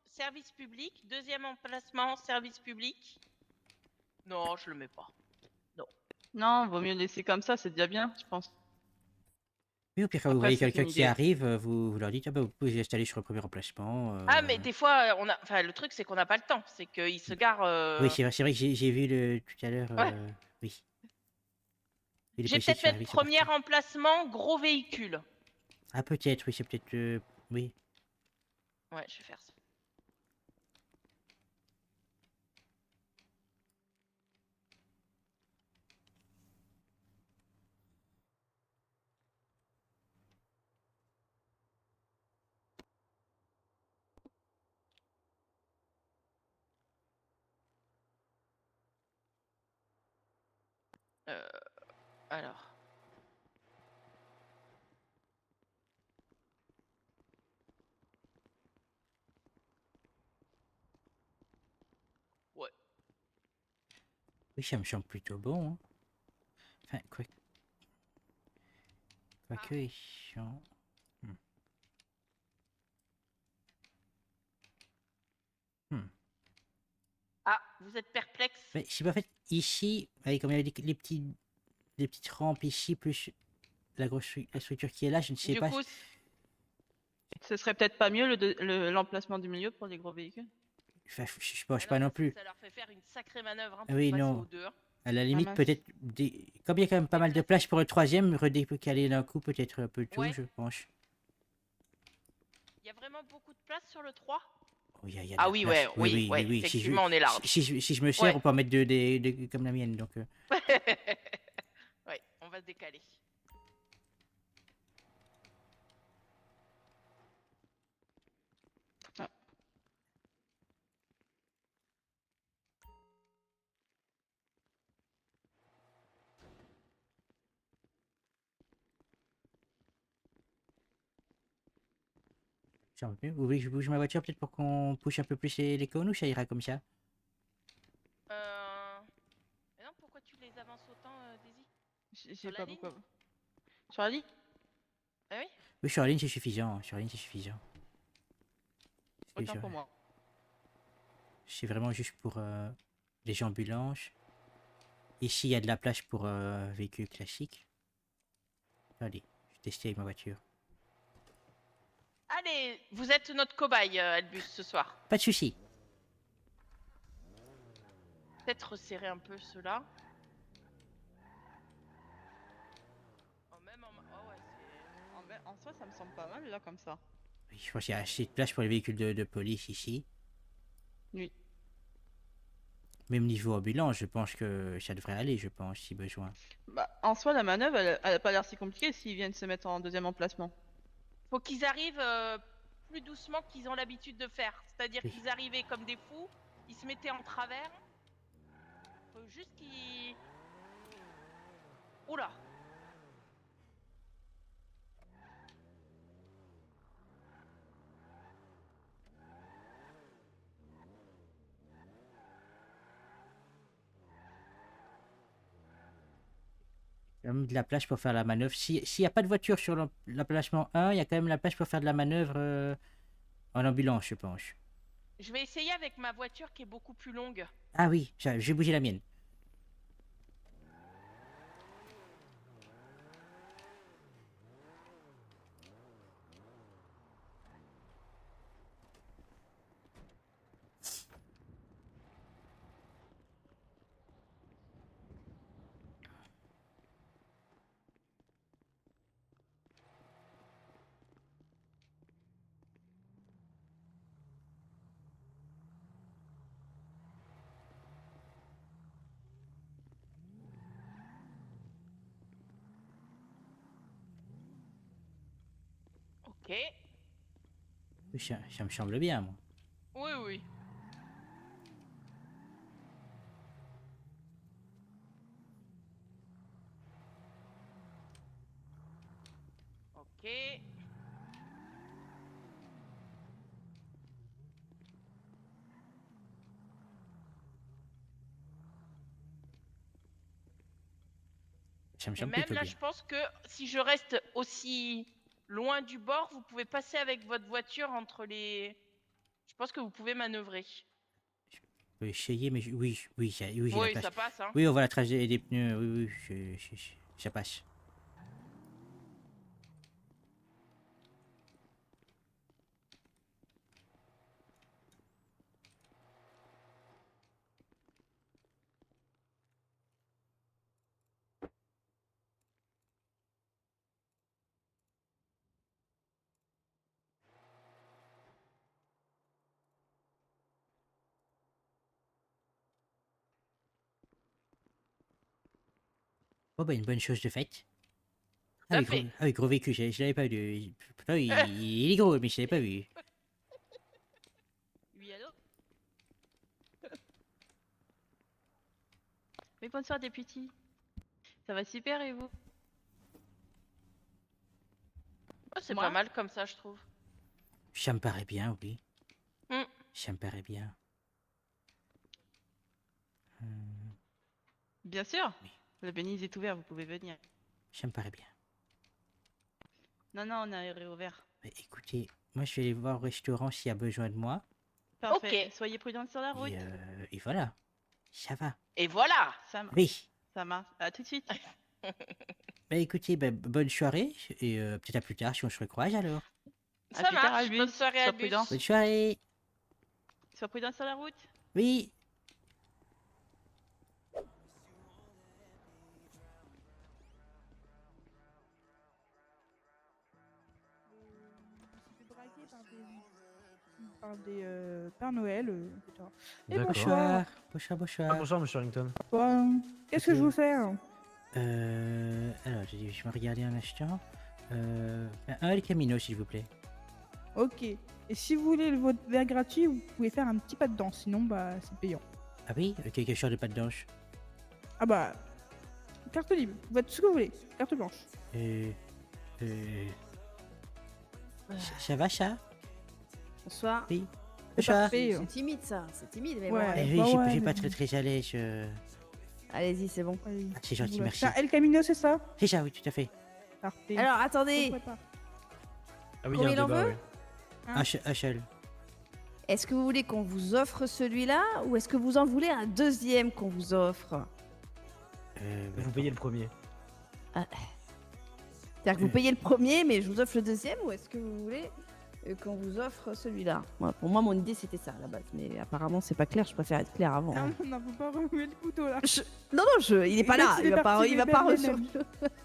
G: service public, deuxième emplacement service public. Non, je le mets pas.
A: Non, vaut mieux laisser comme ça, c'est déjà bien, je pense.
B: Oui, au pire, quand vous
A: Après,
B: voyez
A: c'est
B: quelqu'un
A: une
B: qui
A: idée.
B: arrive, vous leur dites, ah bah, vous pouvez vous installer sur le premier emplacement.
G: Ah, mais des fois, enfin, le truc, c'est qu'on n'a pas le temps. C'est qu'ils se garent.
B: Oui, c'est vrai que j'ai vu tout à l'heure.
G: Ouais.
B: Oui. Et les
G: Je vais
B: policiers
G: peut-être
B: sont
G: mettre
B: arrivés, ils sont
G: premier
B: partis.
G: emplacement gros véhicule.
B: Ah, peut-être, oui, c'est peut-être. Oui.
G: Ouais, je vais faire ça. Alors. Ouais.
B: Oui, ça me semble plutôt bon. Hein. Enfin, quoique, ils sont.
G: Ah, vous êtes perplexe.
B: Mais c'est pas fait ici, avec comme il y a les petites rampes ici, plus la structure qui est là, je ne sais
G: Du
B: pas.
G: coup,
A: Ce serait peut-être pas mieux l'emplacement du milieu pour les gros véhicules.
B: Enfin, je pense
G: ah
B: pas non
G: parce que
B: plus.
G: ça leur fait faire une sacrée manœuvre hein,
B: Ah
G: pour
B: oui,
G: passer
B: non.
G: aux deux.
B: À la limite,
A: mince.
B: peut-être. Comme il y a quand même pas mal de place pour le 3e, redécaler d'un coup peut-être un peu tout,
G: Ouais.
B: je pense.
G: Il y a vraiment beaucoup de place sur le 3.
B: Oh, il y a de
G: Ah
B: la
G: oui,
B: place.
G: ouais,
B: Oui,
G: oui,
B: oui,
G: ouais,
B: oui, oui.
G: effectivement, on est large.
B: Si je me sers,
G: Ouais.
B: on peut en mettre comme la mienne. Donc,
G: Ouais, on va se décaler.
B: J'en peux plus. Vous voulez que je bouge ma voiture peut-être pour qu'on push un peu plus les cônes ou ça ira comme ça?
G: Mais non, pourquoi tu les avances autant, Daisy?
A: J'ai
G: Sur la
A: pas
G: ligne?
A: beaucoup. Sur la ligne?
G: Ah oui?
B: Oui, sur la ligne c'est suffisant. Sur la ligne c'est suffisant. Parce que
A: Autant pour moi.
B: c'est vraiment juste pour les ambulances. Ici il y a de la place pour véhicules classiques. Allez, je vais tester avec ma voiture.
G: Allez, vous êtes notre cobaye, Albus, ce soir.
B: Pas de souci.
G: Peut-être resserrer un peu ceux-là. Oh, même en... Oh ouais, c'est...
A: En soi, ça me semble pas mal là comme ça.
B: Oui, je pense qu'il y a assez de place pour les véhicules de police ici.
A: Oui.
B: Même niveau ambulance, je pense que ça devrait aller, je pense, si besoin.
A: Bah, en soi, la manœuvre, elle a pas l'air si compliquée s'ils viennent se mettre en deuxième emplacement.
G: Faut qu'ils arrivent plus doucement qu'ils ont l'habitude de faire. C'est-à-dire
B: Oui.
G: qu'ils arrivaient comme des fous, ils se mettaient en travers. Faut juste qu'ils... Oula!
B: Il y a même de la place pour faire la manœuvre. S'il n'y a pas de voiture sur l'emplacement 1, il y a quand même la place pour faire de la manœuvre en ambulance, je pense.
G: Je vais essayer avec ma voiture qui est beaucoup plus longue.
B: Ah oui, j'ai bougé la mienne.
G: Ok.
B: Ça me semble bien, moi.
G: Oui, oui. Ok.
B: Ça me
G: Et
B: semble
G: même
B: plutôt
G: là,
B: bien.
G: je pense que si je reste aussi loin du bord, vous pouvez passer avec votre voiture entre les... Je pense que vous pouvez manœuvrer.
B: Je peux essayer, mais oui, oui, oui, j'ai la
G: Oui,
B: place.
G: ça passe, hein.
B: Oui, on voit la trace des pneus. Oui, oui, ça passe. Oh, bah, une bonne chose de faite.
G: à fait.
B: Ah oui, gros véhicule, je l'avais pas vu. Pourtant, il est gros, mais je l'avais pas vu.
A: Oui, allô? Oui, bonsoir, député. Ça va super et vous?
G: Oh, c'est
A: Moi
G: pas mal comme ça, je trouve.
B: Ça me paraît bien, oui.
G: Hmm.
B: Ça me paraît bien.
A: Bien sûr.
B: Oui.
A: Le Béniz est ouvert, vous pouvez venir.
B: Ça me paraît bien.
A: Non, non, on a réouvert.
B: Mais écoutez, moi je vais aller voir au restaurant s'il y a besoin de moi.
A: Parfait.
G: Ok.
A: Soyez prudents sur la route.
B: Et voilà. Ça va.
G: Et voilà!
B: Oui.
A: Ça marche. À tout de suite.
B: Bah écoutez, bah, bonne soirée. Et peut-être à plus tard si on se recroise alors.
A: À
G: Ça
A: plus tard,
G: marche,
A: Albus.
G: bonne soirée,
A: Sois
G: Albus.
A: prudent.
B: Bonne soirée.
A: Sois prudent sur la route.
B: Oui.
F: Par des Père Noël, etc. Et
I: D'accord.
F: bonsoir.
B: Bonsoir.
I: Bonsoir, monsieur Harrington.
F: Bon, qu'est-ce que je vous fais?
B: Alors, je vais regarder un instant. Un El Camino, s'il vous plaît.
F: Ok. Et si vous voulez votre verre gratuit, vous pouvez faire un petit pas de danse, sinon bah c'est payant.
B: Ah oui, quelque chose de pas de danse.
F: Ah bah, carte libre, vous faites ce que vous voulez, carte blanche.
B: Ça va, ça?
I: Bonsoir.
B: Oui.
F: C'est
B: Bonsoir.
F: parfait.
I: C'est timide ça, c'est timide, mais
F: Ouais.
I: bon, allez.
B: Oui,
F: bah
B: je
F: ouais,
B: suis pas
F: mais
B: très à l'aise.
I: Allez-y, c'est bon.
F: Allez.
B: C'est gentil,
F: Voilà.
B: merci.
F: C'est un El Camino, c'est ça?
B: C'est ça, oui, tout à fait.
F: Parfait.
I: Alors,
F: On
I: attendez,
F: prépare.
E: Ah oui,
I: Combien
E: il y
I: il
E: a
I: en
E: un débat,
I: veut
E: ouais.
B: Un seul.
I: est-ce que vous voulez qu'on vous offre celui-là ou est-ce que vous en voulez un deuxième qu'on vous offre?
E: Vous payez le premier.
I: C'est-à-dire que vous payez le premier, mais je vous offre le deuxième, ou est-ce que vous voulez qu'on vous offre celui-là? Pour moi, mon idée, c'était ça à la base, mais apparemment, c'est pas clair, je préfère être clair avant. hein.
F: Non, faut pas remuer le couteau là.
I: Non, il est pas
F: Le mec,
I: là,
F: il est parti,
I: il va
F: mais
I: pas
F: Ben
I: reçu.
F: lui-même.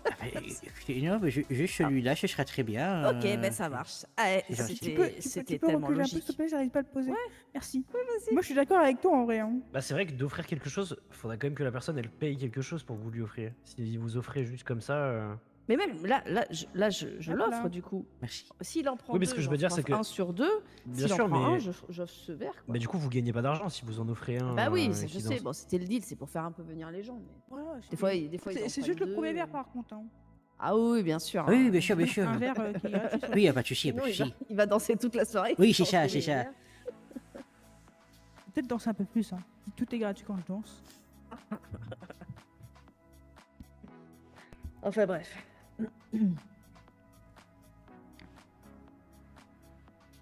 B: Ah, écoutez, non, mais juste celui-là, ce sera très bien.
I: Ok, ben ça marche. Ah,
B: c'est gentil.
I: c'était
F: tu peux
I: tellement
F: reculer un peu,
I: logique.
F: s'il te plaît, j'arrive pas à le poser.
I: Ouais.
F: Merci.
I: vas-y.
F: Moi, je suis d'accord avec toi en vrai. Hein.
J: Bah c'est vrai que d'offrir quelque chose, faudrait quand même que la personne elle paye quelque chose pour que vous lui offriez. Si vous offrez juste comme ça.
I: Mais même là, je
F: Hop
I: l'offre
F: là.
I: du coup.
B: Merci.
I: S'il en prend
J: Oui, mais
I: deux,
J: ce que je
I: j'en
J: veux dire,
I: prends
J: c'est que-
I: un sur deux.
J: Bien
I: S'il en
J: sûr,
I: prend un,
J: mais.
I: j'offre ce verre. Quoi.
J: Mais du coup, vous gagnez pas d'argent si vous en offrez un.
I: Bah oui, ça,
J: qui
I: je
J: danse.
I: sais. Bon, c'était le deal, c'est pour faire un peu venir les gens. Mais...
F: Voilà,
I: Des fois, ils
F: c'est
I: en
F: juste
I: prennent
F: le
I: deux,
F: premier verre par contre. Hein.
I: Ah oui, bien sûr.
B: Oui,
I: hein.
B: bien sûr, bien sûr.
F: Un verre qui est gratuit.
B: Oui, y a pas de souci, y a pas
I: Sinon,
B: de souci.
I: il va danser toute la soirée.
B: Oui, c'est
I: sans
B: ça,
I: payer
B: c'est
I: les
B: ça.
I: verres.
F: Peut-être danser un peu plus. Hein. Tout est gratuit quand je danse.
I: Enfin bref.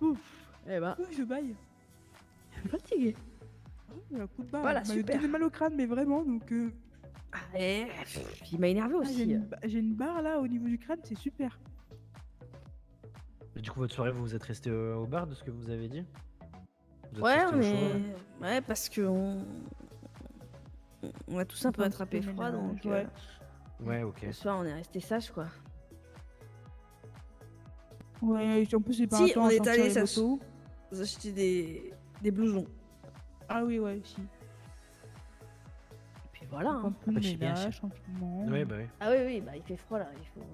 I: Ouf. Eh ben,
F: Oui, je baille.
I: je suis fatiguée.
F: Un coup de barre.
I: Voilà,
F: Il m'a
I: super.
F: donné mal au crâne, mais vraiment. Donc,
I: Et... Il m'a énervé
F: j'ai
I: aussi.
F: j'ai une barre là au niveau du crâne, c'est super.
J: Mais du coup, votre soirée, vous êtes resté au bar de ce que vous avez dit. Vous êtes
I: Ouais,
J: resté au chaud, là
I: ouais, parce que on a tous un peu
F: Un
I: attrapé
F: petit peu
I: froid,
F: ménage,
I: donc
F: ouais.
J: Ouais, ok.
I: ce soir on est resté sage quoi.
F: Ouais, en plus, c'est pas
I: Si,
F: un temps
I: on
F: à
I: est
F: sortir
I: allé
F: les
I: ça-
F: motos.
I: On a acheté des blousons.
F: Ah oui, ouais, si.
I: Et puis voilà. hein.
F: Un peu de
B: bah, c'est bien, ça.
F: ménage, tranquillement.
J: Ouais, bah oui.
I: Ah oui, bah il fait froid là, il faut.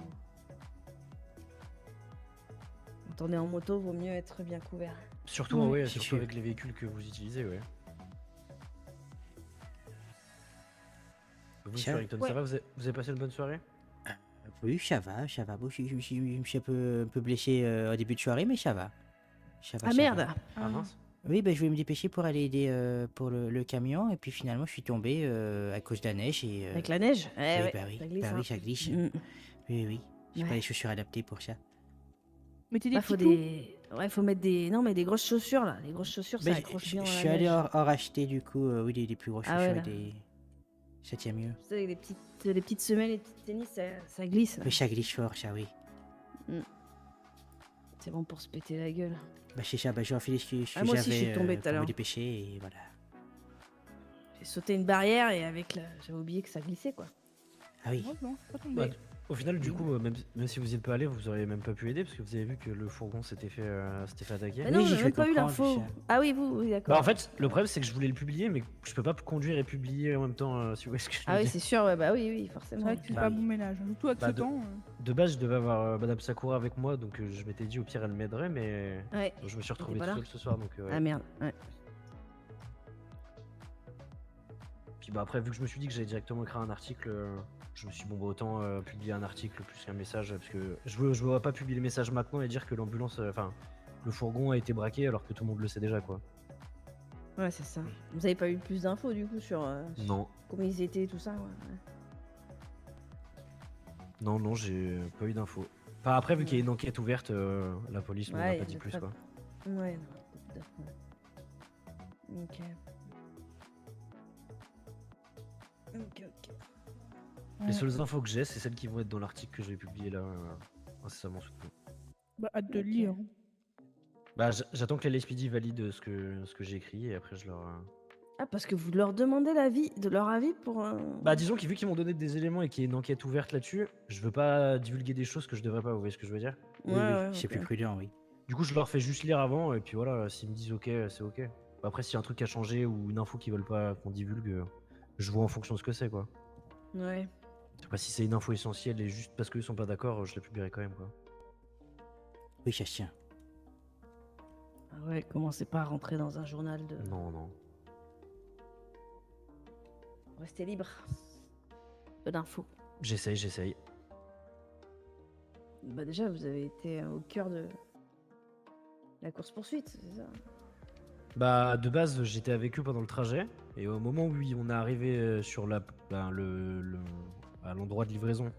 I: Quand on est en moto, vaut mieux être bien couvert.
J: Surtout,
F: Ouais,
J: ouais,
B: c'est
J: surtout
B: sûr.
J: avec les véhicules que vous utilisez, ouais. Vous,
B: Ça-
J: Sherrington,
I: Ouais.
J: ça va vous avez passé une bonne soirée?
B: Oui, ça va, ça va. Bon, je me suis un peu blessé au début de soirée, mais ça va. Ça va,
I: Ah
B: ça
I: merde.
B: va.
J: Ah mince.
B: Oui, ben, je vais me dépêcher pour aller aider pour le camion, et puis finalement, je suis tombé à cause de la neige. Et,
I: Avec la neige. Eh
B: oui,
I: ouais,
B: bah oui,
I: ça glisse.
B: bah
I: hein.
B: oui, ça glisse.
I: Mm.
B: Oui, oui. J'ai
I: Ouais.
B: pas les chaussures adaptées pour ça.
F: Mettez des
I: Bah, faut
F: petits clous.
I: des. Ouais, faut mettre des. Non, mais des grosses chaussures là. Les grosses chaussures, ça
B: Ben,
I: accroche
B: je
I: bien dans la
B: suis allé
I: neige.
B: en racheter du coup, oui, des plus grosses
I: Ah ouais,
B: chaussures.
I: là.
B: Ça tient mieux.
I: Tu sais, avec les petites semelles, les petites tennis, ça glisse. là.
B: Mais ça glisse fort, ça, oui.
I: C'est bon pour se péter la gueule.
B: Bah, c'est ça, bah, j'ai enfilé ce que
I: Ah, moi aussi, je
B: j'avais
I: suis tombée tout à
B: pour me
I: l'heure.
B: dépêcher, et voilà.
I: J'ai sauté une barrière et avec la. J'avais oublié que ça glissait quoi.
B: Ah oui.
F: Oh, non, c'est pas tombé.
J: Bah, au final, du coup, même si vous y êtes pas allé, vous auriez même pas pu aider parce que vous avez vu que le fourgon s'était fait attaquer.
I: Mais
B: Oui,
I: non,
B: j'ai
I: j'ai
B: fait
I: même pas eu
B: comprendre,
I: l'info.
B: ça.
I: Ah oui, oui, d'accord.
J: Bah en fait, le problème c'est que je voulais le publier, mais je peux pas conduire et publier en même temps, si vous voyez ce que je veux
I: Ah oui,
J: dire.
I: c'est sûr, ouais, bah oui,
F: C'est
I: forcément.
F: vrai que c'est
J: Bah
F: pas
J: oui.
F: bon ménage. Surtout avec
J: Bah,
F: ce
J: de-
F: temps.
J: De base, je devais avoir Madame Sakura avec moi, donc je m'étais dit au pire elle m'aiderait, mais
I: Ouais.
J: je me suis retrouvé
I: pas
J: tout
I: là
J: seul ce soir, donc ouais.
I: Ah merde, ouais.
J: Puis bah après, vu que je me suis dit que j'allais directement écrire un article, je me suis dit, bon bah autant publier un article plus qu'un message, parce que je veux pas publier le message maintenant et dire que l'ambulance, enfin le fourgon a été braqué alors que tout le monde le sait déjà quoi.
I: Ouais, c'est ça. Vous avez pas eu plus d'infos du coup sur
J: Non,
I: comment ils étaient, tout ça ouais.
J: non, j'ai pas eu d'infos. Enfin après, vu qu'il y a une enquête ouverte, la police m'en a
I: Ouais,
J: pas dit
I: je
J: plus
I: crois-
J: quoi.
I: Ouais, non, beaucoup d'infos. Ok. Ok.
J: Les seules infos que j'ai, c'est celles qui vont être dans l'article que je vais publier là, incessamment sous peu.
F: Bah, hâte de le
I: Ok.
F: lire.
J: Bah j'attends que les LSPD valident ce que j'ai écrit et après je leur...
I: Ah, parce que vous leur demandez leur avis pour un.
J: Bah disons que vu qu'ils m'ont donné des éléments et qu'il y a une enquête ouverte là-dessus, je veux pas divulguer des choses que je devrais pas, vous voyez ce que je veux dire?
B: Oui,
I: Ouais,
B: oui,
I: ouais,
B: c'est
I: ok.
B: plus prudent, oui.
J: Du coup je leur fais juste lire avant et puis voilà, s'ils me disent ok, c'est ok. Après s'il y a un truc à changer ou une info qu'ils veulent pas qu'on divulgue, je vois en fonction de ce que c'est quoi.
I: Ouais.
J: Après si c'est une info essentielle et juste parce qu'ils sont pas d'accord, je la publierai quand même quoi.
B: Oui, ça se tient.
I: Ah ouais, commencez pas à rentrer dans un journal de.
J: Non, non.
I: Restez libre. Peu d'infos.
J: J'essaye.
I: Bah déjà, vous avez été au cœur de La course-poursuite, c'est ça.
J: Bah, de base, j'étais avec eux pendant le trajet. Et au moment où on est arrivé sur à l'endroit de livraison,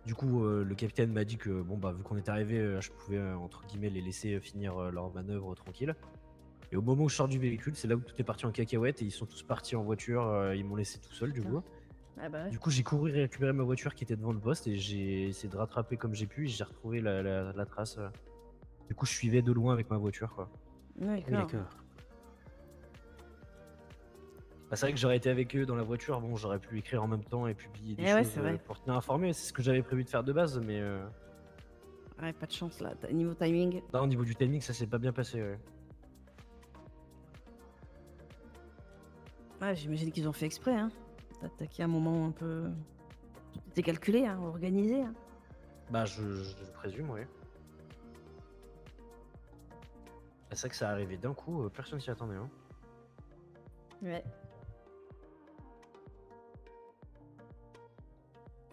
J: du coup, le capitaine m'a dit que, bon, bah, vu qu'on est arrivé, je pouvais, entre guillemets, les laisser finir leur manœuvre tranquille. Et au moment où je sors du véhicule, c'est là où tout est parti en cacahuète et ils sont tous partis en voiture. Ils m'ont laissé tout seul, du coup.
I: Ah bah ouais.
J: Du coup, j'ai couru récupérer ma voiture qui était devant le poste et j'ai essayé de rattraper comme j'ai pu et j'ai retrouvé la trace. Du coup, je suivais de loin avec ma voiture, quoi.
I: Ouais,
B: Oui, d'accord.
J: Bah, c'est vrai que j'aurais été avec eux dans la voiture, bon, j'aurais pu écrire en même temps et publier des
I: Eh ouais,
J: choses
I: c'est vrai.
J: pour tenir informé. C'est ce que j'avais prévu de faire de base, mais
I: Ouais, pas de chance là. Niveau timing.
J: là, au niveau du timing, ça s'est pas bien passé. Ouais.
I: Ouais, j'imagine qu'ils ont fait exprès, hein. T'attaquer à un moment un peu. Tout était calculé, hein, organisé. Hein.
J: Bah, je présume, ouais. Bah, c'est vrai que ça arrivait d'un coup, personne s'y attendait. Hein.
I: Ouais.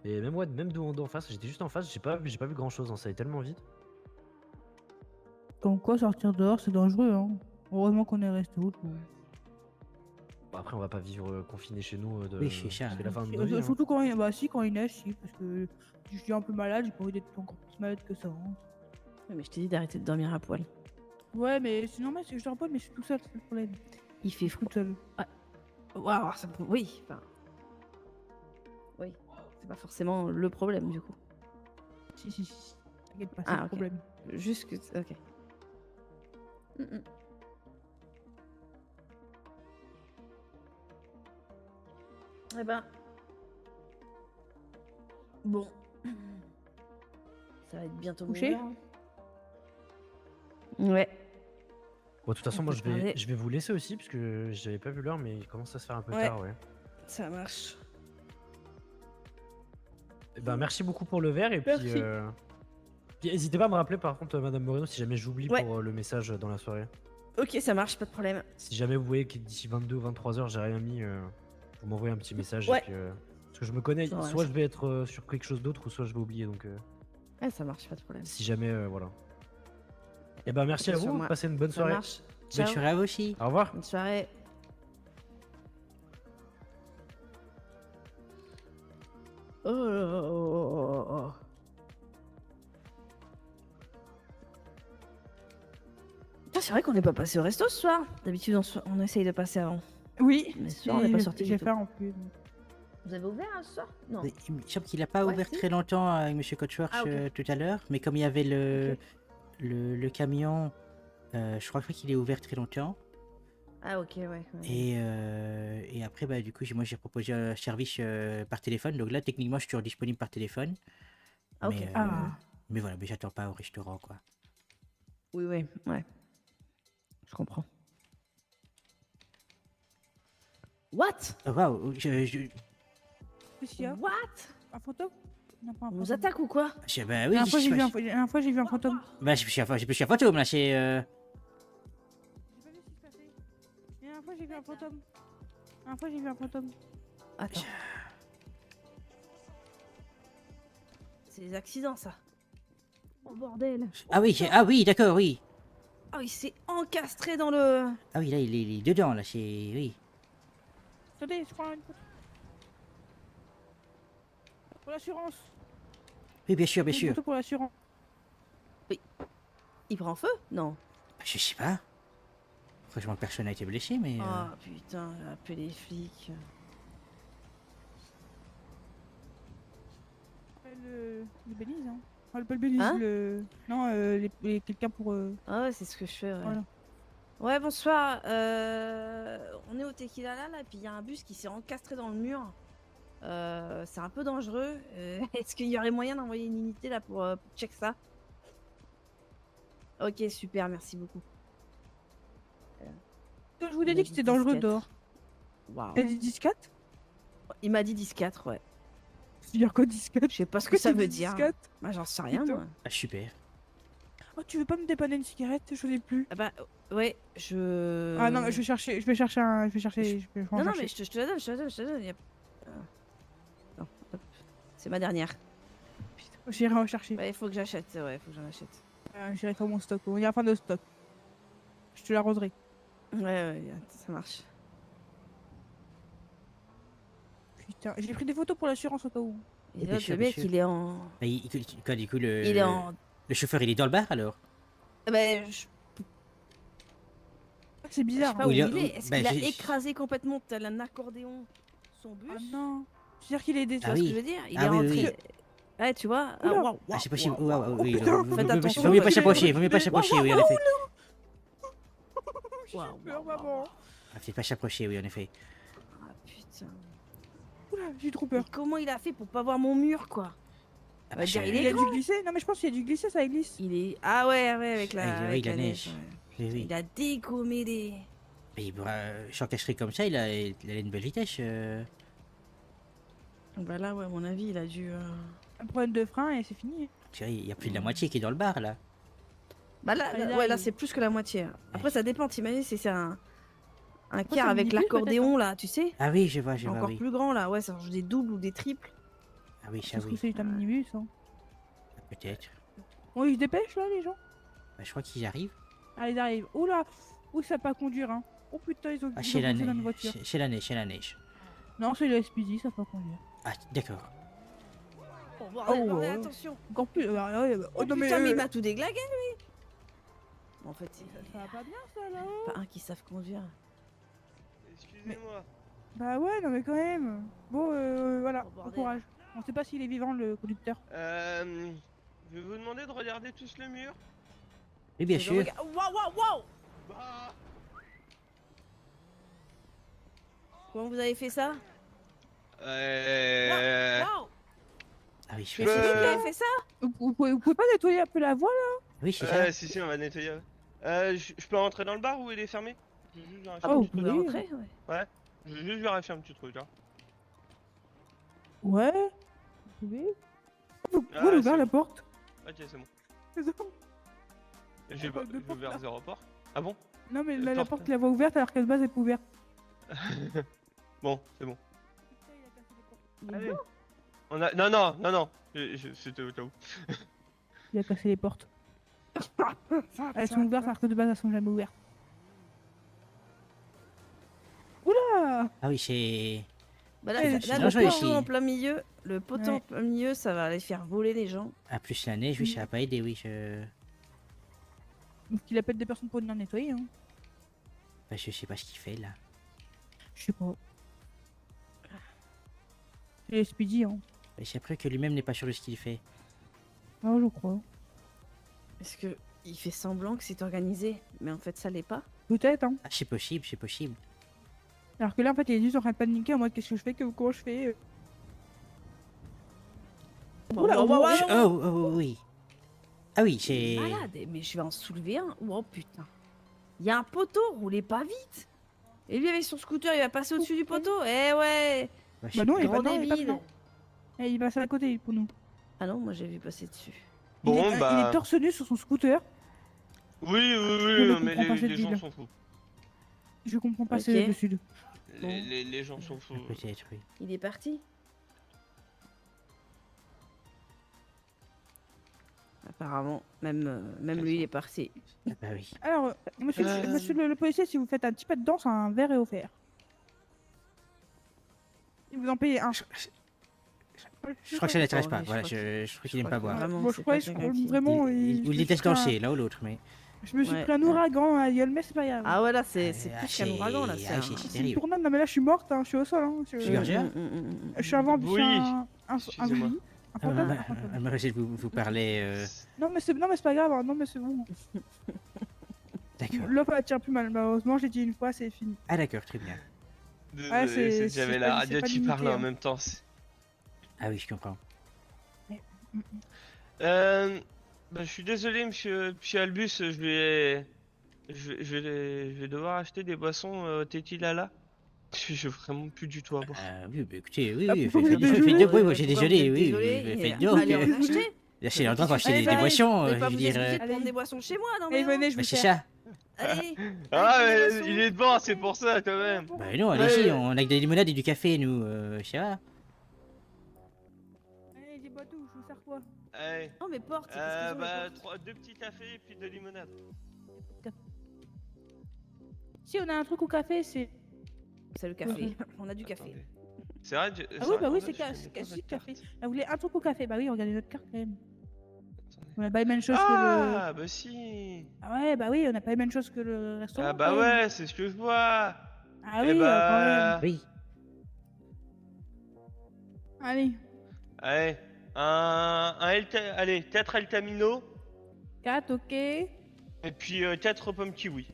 J: Et même moi, même d'en face, j'étais juste en face, j'ai pas vu grand chose, hein, ça allait tellement vite.
F: Comme quoi, sortir dehors, c'est dangereux. Hein. Heureusement qu'on est resté au tout.
J: Bon, après, on va pas vivre confiné chez nous
B: Oui, c'est ça,
J: jusqu'à la
B: hein.
J: fin de nos vies. Hein.
F: Surtout quand il, bah, si, quand il neige, si, parce que si je suis un peu malade, j'ai pas envie d'être encore plus malade que ça. Hein.
I: Ouais, mais je t'ai dit d'arrêter de dormir à poil.
F: Ouais, mais c'est normal, je dors à poil, mais je suis tout seul, c'est le problème.
I: Il fait froid.
F: Tout seul.
I: Waouh, oui, enfin. Oui, c'est pas forcément le problème du coup.
F: Si. T'inquiète pas, c'est
I: Ah,
F: le
I: ok.
F: problème.
I: Juste que. Ok. Eh ben. Bon. Ça va être bientôt
F: Couché
I: mon heure. Ouais.
J: Bon, de toute façon,
I: On
J: moi,
I: peut parler.
J: je vais vous laisser aussi, parce que j'avais pas vu l'heure, mais il commence à se faire un peu
I: Ouais.
J: tard, ouais.
I: Ça marche.
J: Eh ben, merci beaucoup pour le verre, et puis...
F: Merci.
J: puis n'hésitez pas à me rappeler, par contre, Madame Moreno, si jamais j'oublie
I: Ouais.
J: pour le message dans la soirée.
I: Ok, ça marche, pas de problème.
J: Si jamais vous voyez que d'ici 22 ou 23 heures, j'ai rien mis, vous m'envoyez un petit message,
I: Ouais.
J: et puis... parce que je me connais,
I: Ça va,
J: soit
I: ça.
J: je vais être sur quelque chose d'autre, ou soit je vais oublier, donc...
I: Ouais, ça marche, pas de problème.
J: si jamais, voilà. Et ben, merci à
I: Comptez sur
J: vous,
I: moi.
J: passez une bonne
I: Ça
J: soirée.
I: marche.
B: Bonne
I: Ciao.
B: soirée à vous aussi.
J: Au revoir.
I: Bonne soirée. Oh. Putain, c'est vrai qu'on n'est pas passé au resto ce soir. D'habitude, on essaye de passer avant.
F: Oui,
I: Mais ce soir, on n'est pas sorti
F: j'ai
I: du tout.
F: fait en plus.
I: Vous avez ouvert ce soir? Non.
B: Mais il me semble qu'il n'a pas
I: Ouais,
B: ouvert
I: si.
B: très longtemps avec Monsieur Coachworth
I: Ah, ok.
B: tout à l'heure, mais comme il y avait le camion, je crois qu'il est ouvert très longtemps.
I: Ah, ok, ouais.
B: Et après, bah, du coup, moi j'ai proposé un service par téléphone, donc là, techniquement, je suis toujours disponible par téléphone.
I: Ah, ok.
B: Mais,
F: Ah.
B: mais voilà, mais j'attends pas au restaurant, quoi.
I: Oui, ouais. Je comprends. What?
B: Waouh,
F: Qu'est-ce qu'il y a?
I: What?
F: Un fantôme? Non, pas un
I: On
F: fantôme.
I: nous attaque ou quoi?
B: bah
F: La
B: oui,
F: dernière fois, j'ai vu
B: bah,
F: un, la dernière fois, j'ai vu un fantôme.
B: bah, je suis un fantôme, là, c'est...
F: J'ai pas vu ce qui se passait. La dernière fois, j'ai vu un fantôme. La dernière fois, j'ai vu un fantôme.
I: Attends. C'est des accidents, ça. Oh, bordel.
B: Ah oui, d'accord, oui.
I: Oh, il s'est encastré dans le...
B: Ah oui, là, il est dedans, là, c'est... Oui.
F: Attendez, je prends une photo. Pour l'assurance.
B: Oui, bien sûr, bien
F: Une
B: sûr.
F: photo pour l'assurance.
I: Il prend feu? Non.
B: Bah, je sais pas. Franchement, personne n'a été blessé, mais...
I: Oh putain, j'ai appelé les flics.
F: Le Belize, hein. Enfin, le Belize,
I: Hein
F: Non, quelqu'un pour...
I: Ah ouais, c'est ce que je fais, ouais.
F: Voilà.
I: Ouais, bonsoir. On est au Tequila là, et puis il y a un bus qui s'est encastré dans le mur. C'est un peu dangereux. Est-ce qu'il y aurait moyen d'envoyer une unité là pour check ça? Ok, super, merci beaucoup.
F: Je vous ai dit que c'était dangereux
I: 10-4.
F: dehors.
I: Waouh.
F: Elle dit 10-4?
I: Il m'a dit 10-4, ouais.
F: Ça veut dire quoi 10-4?
I: Je sais pas ce que ça veut dire.
F: 10-4?
I: Bah, j'en sais rien,
F: Putain.
I: moi.
B: Ah, super.
F: Oh, tu veux pas me dépanner une cigarette? Je n'ai plus.
I: Ah bah, ouais, je...
F: Ah non, mais je vais chercher un... Je vais en
I: Non, non,
F: chercher.
I: mais je te la donne, je te la donne. Non, hop. C'est ma dernière.
F: J'irai en chercher.
I: Ouais, il faut que j'achète, ouais, faut que j'en achète.
F: J'irai faire mon stock. On est à la fin de stock. te l'arroserai.
I: Ouais, ça marche.
F: Putain, j'ai pris des photos pour l'assurance au cas où.
I: Et
B: bien
I: là,
B: sûr,
I: le
B: bien
I: mec,
B: sûr.
I: il est en.
B: Bah, quoi, du coup, le...
I: Il est en.
B: le chauffeur, il est dans le bar alors?
I: Ah bah, je
F: C'est
I: sais
F: bizarre.
I: pas
F: hein.
I: où
B: Ou il
I: il
B: a-
I: est. Est-ce
B: bah,
I: qu'il a
B: j'ai-
I: écrasé complètement tel un accordéon son bus?
F: Ah non. C'est-à-dire qu'il est
I: Tu
F: déçu.
I: vois
B: Ah
I: ce
B: oui.
I: que je veux dire? Il
B: Ah
I: est
B: oui,
I: rentré.
B: oui.
I: Ouais, tu vois.
F: Oula.
I: waouh, waouh,
B: Ah, c'est possible.
I: waouh,
B: Ouais,
I: waouh.
B: oui,
F: putain.
I: Faites attention,
B: vaut mieux pas
I: parce que-
B: s'approcher, vaut mieux pas s'approcher, oui, en effet.
I: Waouh,
F: peur,
I: waouh,
F: maman.
I: waouh.
B: Ah, peut-être pas s'approcher, oui, en effet.
I: Ah putain.
F: Oula, j'ai trop
I: Mais
F: peur.
I: comment il a fait pour pas voir mon mur, quoi?
B: Ah,
I: On
B: bah,
I: va dire,
B: je-
I: il
F: Il
I: est
F: a
I: grand.
F: dû glisser. Non, mais je pense qu'il a dû glisser, ça glisse.
I: Il est. Ah ouais, avec la,
B: Ah, oui,
I: avec
B: la
I: la
B: neige.
I: neige.
B: Oui, oui.
I: Il a dégommé des.
B: Mais sans cacherie comme ça, il a une belle vitesse.
I: Bah là, ouais, à mon avis, il a dû.
F: Un problème de frein et c'est fini.
B: Tu vois, il y a plus de la moitié qui est dans le bar, là.
I: Bah là,
F: Ah, là,
I: ouais, là
F: il-
I: c'est plus que la moitié. Après, ça dépend. T'imagines si c'est un
F: c'est
I: car
F: un
I: avec
F: minibus,
I: l'accordéon là, tu sais?
B: Ah oui, je vois,
I: Encore
B: oui.
I: plus grand là. Ouais, ça change des doubles ou des triples.
B: Ah oui, ça
F: Parce que
B: oui,
F: c'est un minibus. Hein.
B: peut-être.
F: Bon, ils se dépêchent là, les gens.
B: Bah, je crois qu'ils arrivent.
F: Ah, ils arrivent. Oula. Ouh, ça pas conduire, hein. Oh putain, ils ont
B: Ah,
F: ils
B: chez
F: ont
B: la
F: poussé dans une
B: neige.
F: voiture.
B: Chez la neige, chez la neige.
F: Non, c'est le SPD, ça pas conduire.
B: Ah, d'accord.
I: Oh, bordel,
F: Oh,
I: bordel,
F: ouais.
I: attention.
F: Encore plus.
I: Oh,
F: non,
I: putain, mais il
F: euh,
I: m'a tout déglagué lui. En fait,
F: ça va pas bien ça là.
I: pas un qui savent conduire.
K: Excusez-moi.
F: Bah ouais, non mais quand même. Bon, voilà,
I: Oh,
F: bon
I: bordel.
F: courage. On sait pas s'il est vivant le conducteur.
K: Je vais vous demander de regarder tous le mur.
B: Oui, bien
I: Je
B: sûr.
I: regarde- Waouh, waouh, waouh.
K: Bah.
I: Comment vous avez fait ça? Waouh.
B: Ah oui, je
I: Mais
B: fais
I: c'est
K: Euh,
I: vous qui avez fait ça?
F: Vous pouvez pas nettoyer un peu la voie là?
B: Oui, c'est ça.
K: Si, on va nettoyer. Je peux rentrer dans le bar ou il est fermé? Je vais juste vérifier
F: Ah,
K: un
F: vous
K: petit truc.
F: pouvez.
I: Rentrer, ouais.
K: Je vais juste vérifier un petit truc là.
F: Ouais. Vous pouvez. Vous
K: Ah,
F: pouvez ouvrir
K: c'est
F: la
K: bon.
F: porte.
K: Ok, c'est bon.
F: C'est ça.
K: J'ai
F: porte de porte,
K: ouvert
F: là.
K: 0 porte. Ah bon?
F: Non mais
K: La
F: la
K: porte.
F: porte il la voit ouverte alors qu'à la base elle est pas ouverte.
K: Bon, c'est bon.
I: Il est
K: Allez.
I: beau.
K: On a... Non. C'était au cas où.
F: Il a cassé les portes. Elles sont ouvertes alors que de base elles sont jamais ouvertes. Oula.
B: Ah oui, c'est...
I: Bah là,
F: Ouais,
I: là,
B: c'est
I: le
B: dangereux
I: poteau
B: ici.
I: en plein milieu, le poteau en
F: Ouais.
I: plein milieu, ça va aller faire voler les gens.
B: Ah, plus la neige, oui, ça a pas aidé, oui.
F: Donc il appelle des personnes pour venir nettoyer. Hein.
B: Bah, je sais pas ce qu'il fait, là.
F: Je sais pas. C'est SPD hein.
B: Mais c'est après que lui-même n'est pas sûr de ce qu'il fait.
F: Ah je crois.
I: Est-ce que il fait semblant que c'est organisé, mais en fait ça l'est pas?
F: Peut-être hein.
B: Ah, c'est possible, c'est possible.
F: Alors que là en fait il est juste en train de paniquer en mode qu'est-ce que je fais, comment je fais. Oula,
I: Waouh, waouh, waouh,
B: Oh,
I: waouh.
B: oh, oui. Ah oui, c'est...
I: Malade, mais je vais en soulever un. Oh putain. Il y a un poteau, roulez pas vite. Et lui avec son scooter, il va passer au-dessus du poteau. Eh ouais.
B: Bah,
F: Bah non, il
I: Grand
F: va non, il est pas
I: débile.
F: dedans. Eh, il passe à côté pour nous.
I: Ah non, moi j'ai vu passer dessus.
K: Bon,
F: il
K: bah.
F: est torse nu sur son scooter.
K: Oui,
F: ne
K: non, mais
F: comprends pas cette
K: les gens
F: ville.
K: sont fous.
F: Je comprends pas
I: Ok.
F: c'est le sud.
I: Bon.
K: Les gens sont fous.
B: Peut-être, oui.
I: Il est parti. Apparemment, même lui il est parti.
B: Ah bah oui.
F: Alors, monsieur, monsieur le policier, si vous faites un petit pas de danse, un verre est offert. Et vous en payez un.
B: Je crois que ça l'intéresse pas.
I: je
B: Voilà,
I: crois
B: je crois qu'il aime pas boire.
I: Vraiment,
F: Bon, je
I: c'est
F: crois
I: pas
F: que
I: quelqu'un qui-
F: vraiment.
B: Il déteste danser, l'un ou l'autre, mais...
F: Je me suis
I: Ouais,
F: pris un
I: ouais.
F: ouragan à la gueule, mais c'est pas grave.
I: Ah ouais, là c'est
B: Ah,
I: plus qu'un
B: c'est-
I: ouragan là.
B: ah,
I: C'est
B: c'est-
I: un-
B: c'est
F: C'est une
B: terrible.
F: tournade, non mais là je suis morte, hein, je suis au sol. Hein,
B: Je suis gorgé.
F: je suis avant
K: Oui.
F: un
K: Excusez-moi.
F: zombie, un
B: Ah,
F: fantôme,
B: bah,
F: un fantôme.
B: elle m'a réussi de vous parler...
F: Non mais c'est pas grave, hein, non mais c'est bon.
B: D'accord.
F: L'offre elle tient plus mal, malheureusement j'ai dit une fois, c'est fini.
B: Ah d'accord, très bien.
F: Ouais, c'est-
K: J'avais
F: c'est
K: la
F: pas-
K: radio
F: c'est pas
K: qui
F: limité,
K: parlait en
F: hein.
K: même temps.
B: Ah oui, je comprends.
K: Bah, je suis désolé, monsieur Albus, je vais devoir acheter des boissons au Tequila. Je veux vraiment plus du tout à boire.
B: Ah oui, bah écoutez, oui,
F: Ah,
B: oui,
F: pourquoi
B: faites
F: vous
B: faites-
F: êtes
B: faites-
F: désolé
B: oui, moi j'ai
I: Pourquoi
B: désolé,
I: vous êtes
B: oui,
I: désolé
B: faites
I: Et
B: donc.
I: allez en acheter.
B: Là, c'est l'endroit pour acheter
F: Allez,
B: des
F: allez.
B: boissons,
I: Vous
B: je
I: n'êtes pas
B: veux
I: vous
B: dire...
I: excuser de prendre des boissons chez moi, non mais
F: Allez, venez, je
B: Bah
F: vous
B: c'est
F: sers.
B: ça.
I: Allez.
K: Ah,
I: Allez, des
K: mais
I: boissons.
K: il est devant, c'est pour ça quand même.
B: Bah non, allez-y, on a que des limonades et du café, nous, ça va.
F: Allez, j'ai bois tout, je vous sers quoi?
K: Allez.
I: Non mais porte. qu'est-ce qu'ils ont, les
K: Bah,
I: portes
K: 2 petits cafés et puis 2 limonades.
F: Si on a un truc au café, c'est.
I: C'est le café. On a du café.
K: Attendez. C'est vrai,
F: Ah oui, bah oui, c'est si, café. Ah, vous voulez un truc au café? Bah oui, regardez notre carte quand même. On n'a pas les mêmes choses que le.
K: Ah, bah si.
F: Ah ouais, bah oui, on n'a pas les mêmes choses que le restaurant.
K: Ah bah
F: quand même.
K: ouais, c'est ce que je vois.
F: Ah
K: Eh
F: oui, quand même.
K: bah...
B: Oui.
F: Allez,
K: Allez, allez, 4 El Camino,
F: 4, ok.
K: et puis 4 pommes kiwi.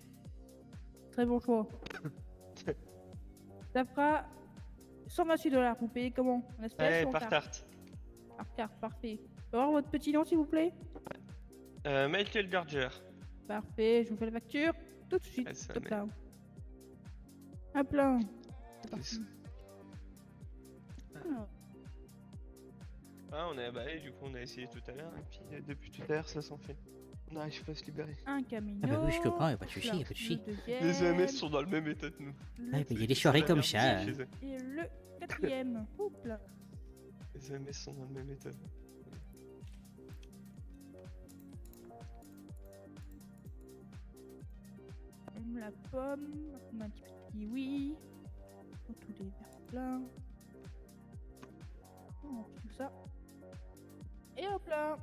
F: Très bon choix. Ça fera 128 $. Vous payez comment? En espèces
K: Allez,
F: ou en
K: par
F: carte?
K: carte.
F: Par carte, parfait. Je peux avoir votre petit nom, s'il vous plaît?
K: Michael Berger.
F: Parfait, je vous fais la facture tout de suite.
K: Ah, ça
F: Hop
K: met.
F: là. Hop là. Alors,
K: Ah, du coup, on a essayé tout à l'heure, et puis depuis tout à l'heure, ça s'en fait. On n'arrive pas à se libérer.
F: un Camino.
B: Ah bah oui, je comprends, y a pas de souci, y a pas de souci.
F: Le deuxième,
K: Les EMS sont dans le même état que nous.
F: le-
B: Ah, bah, il y a des soirées comme ça.
K: Chez eux.
F: Et le quatrième. Hop là.
K: Les EMS sont dans le même état.
F: La pomme. On met un petit peu de kiwi. Oh, tous les verres pleins. Oh, tout ça. Et hop là.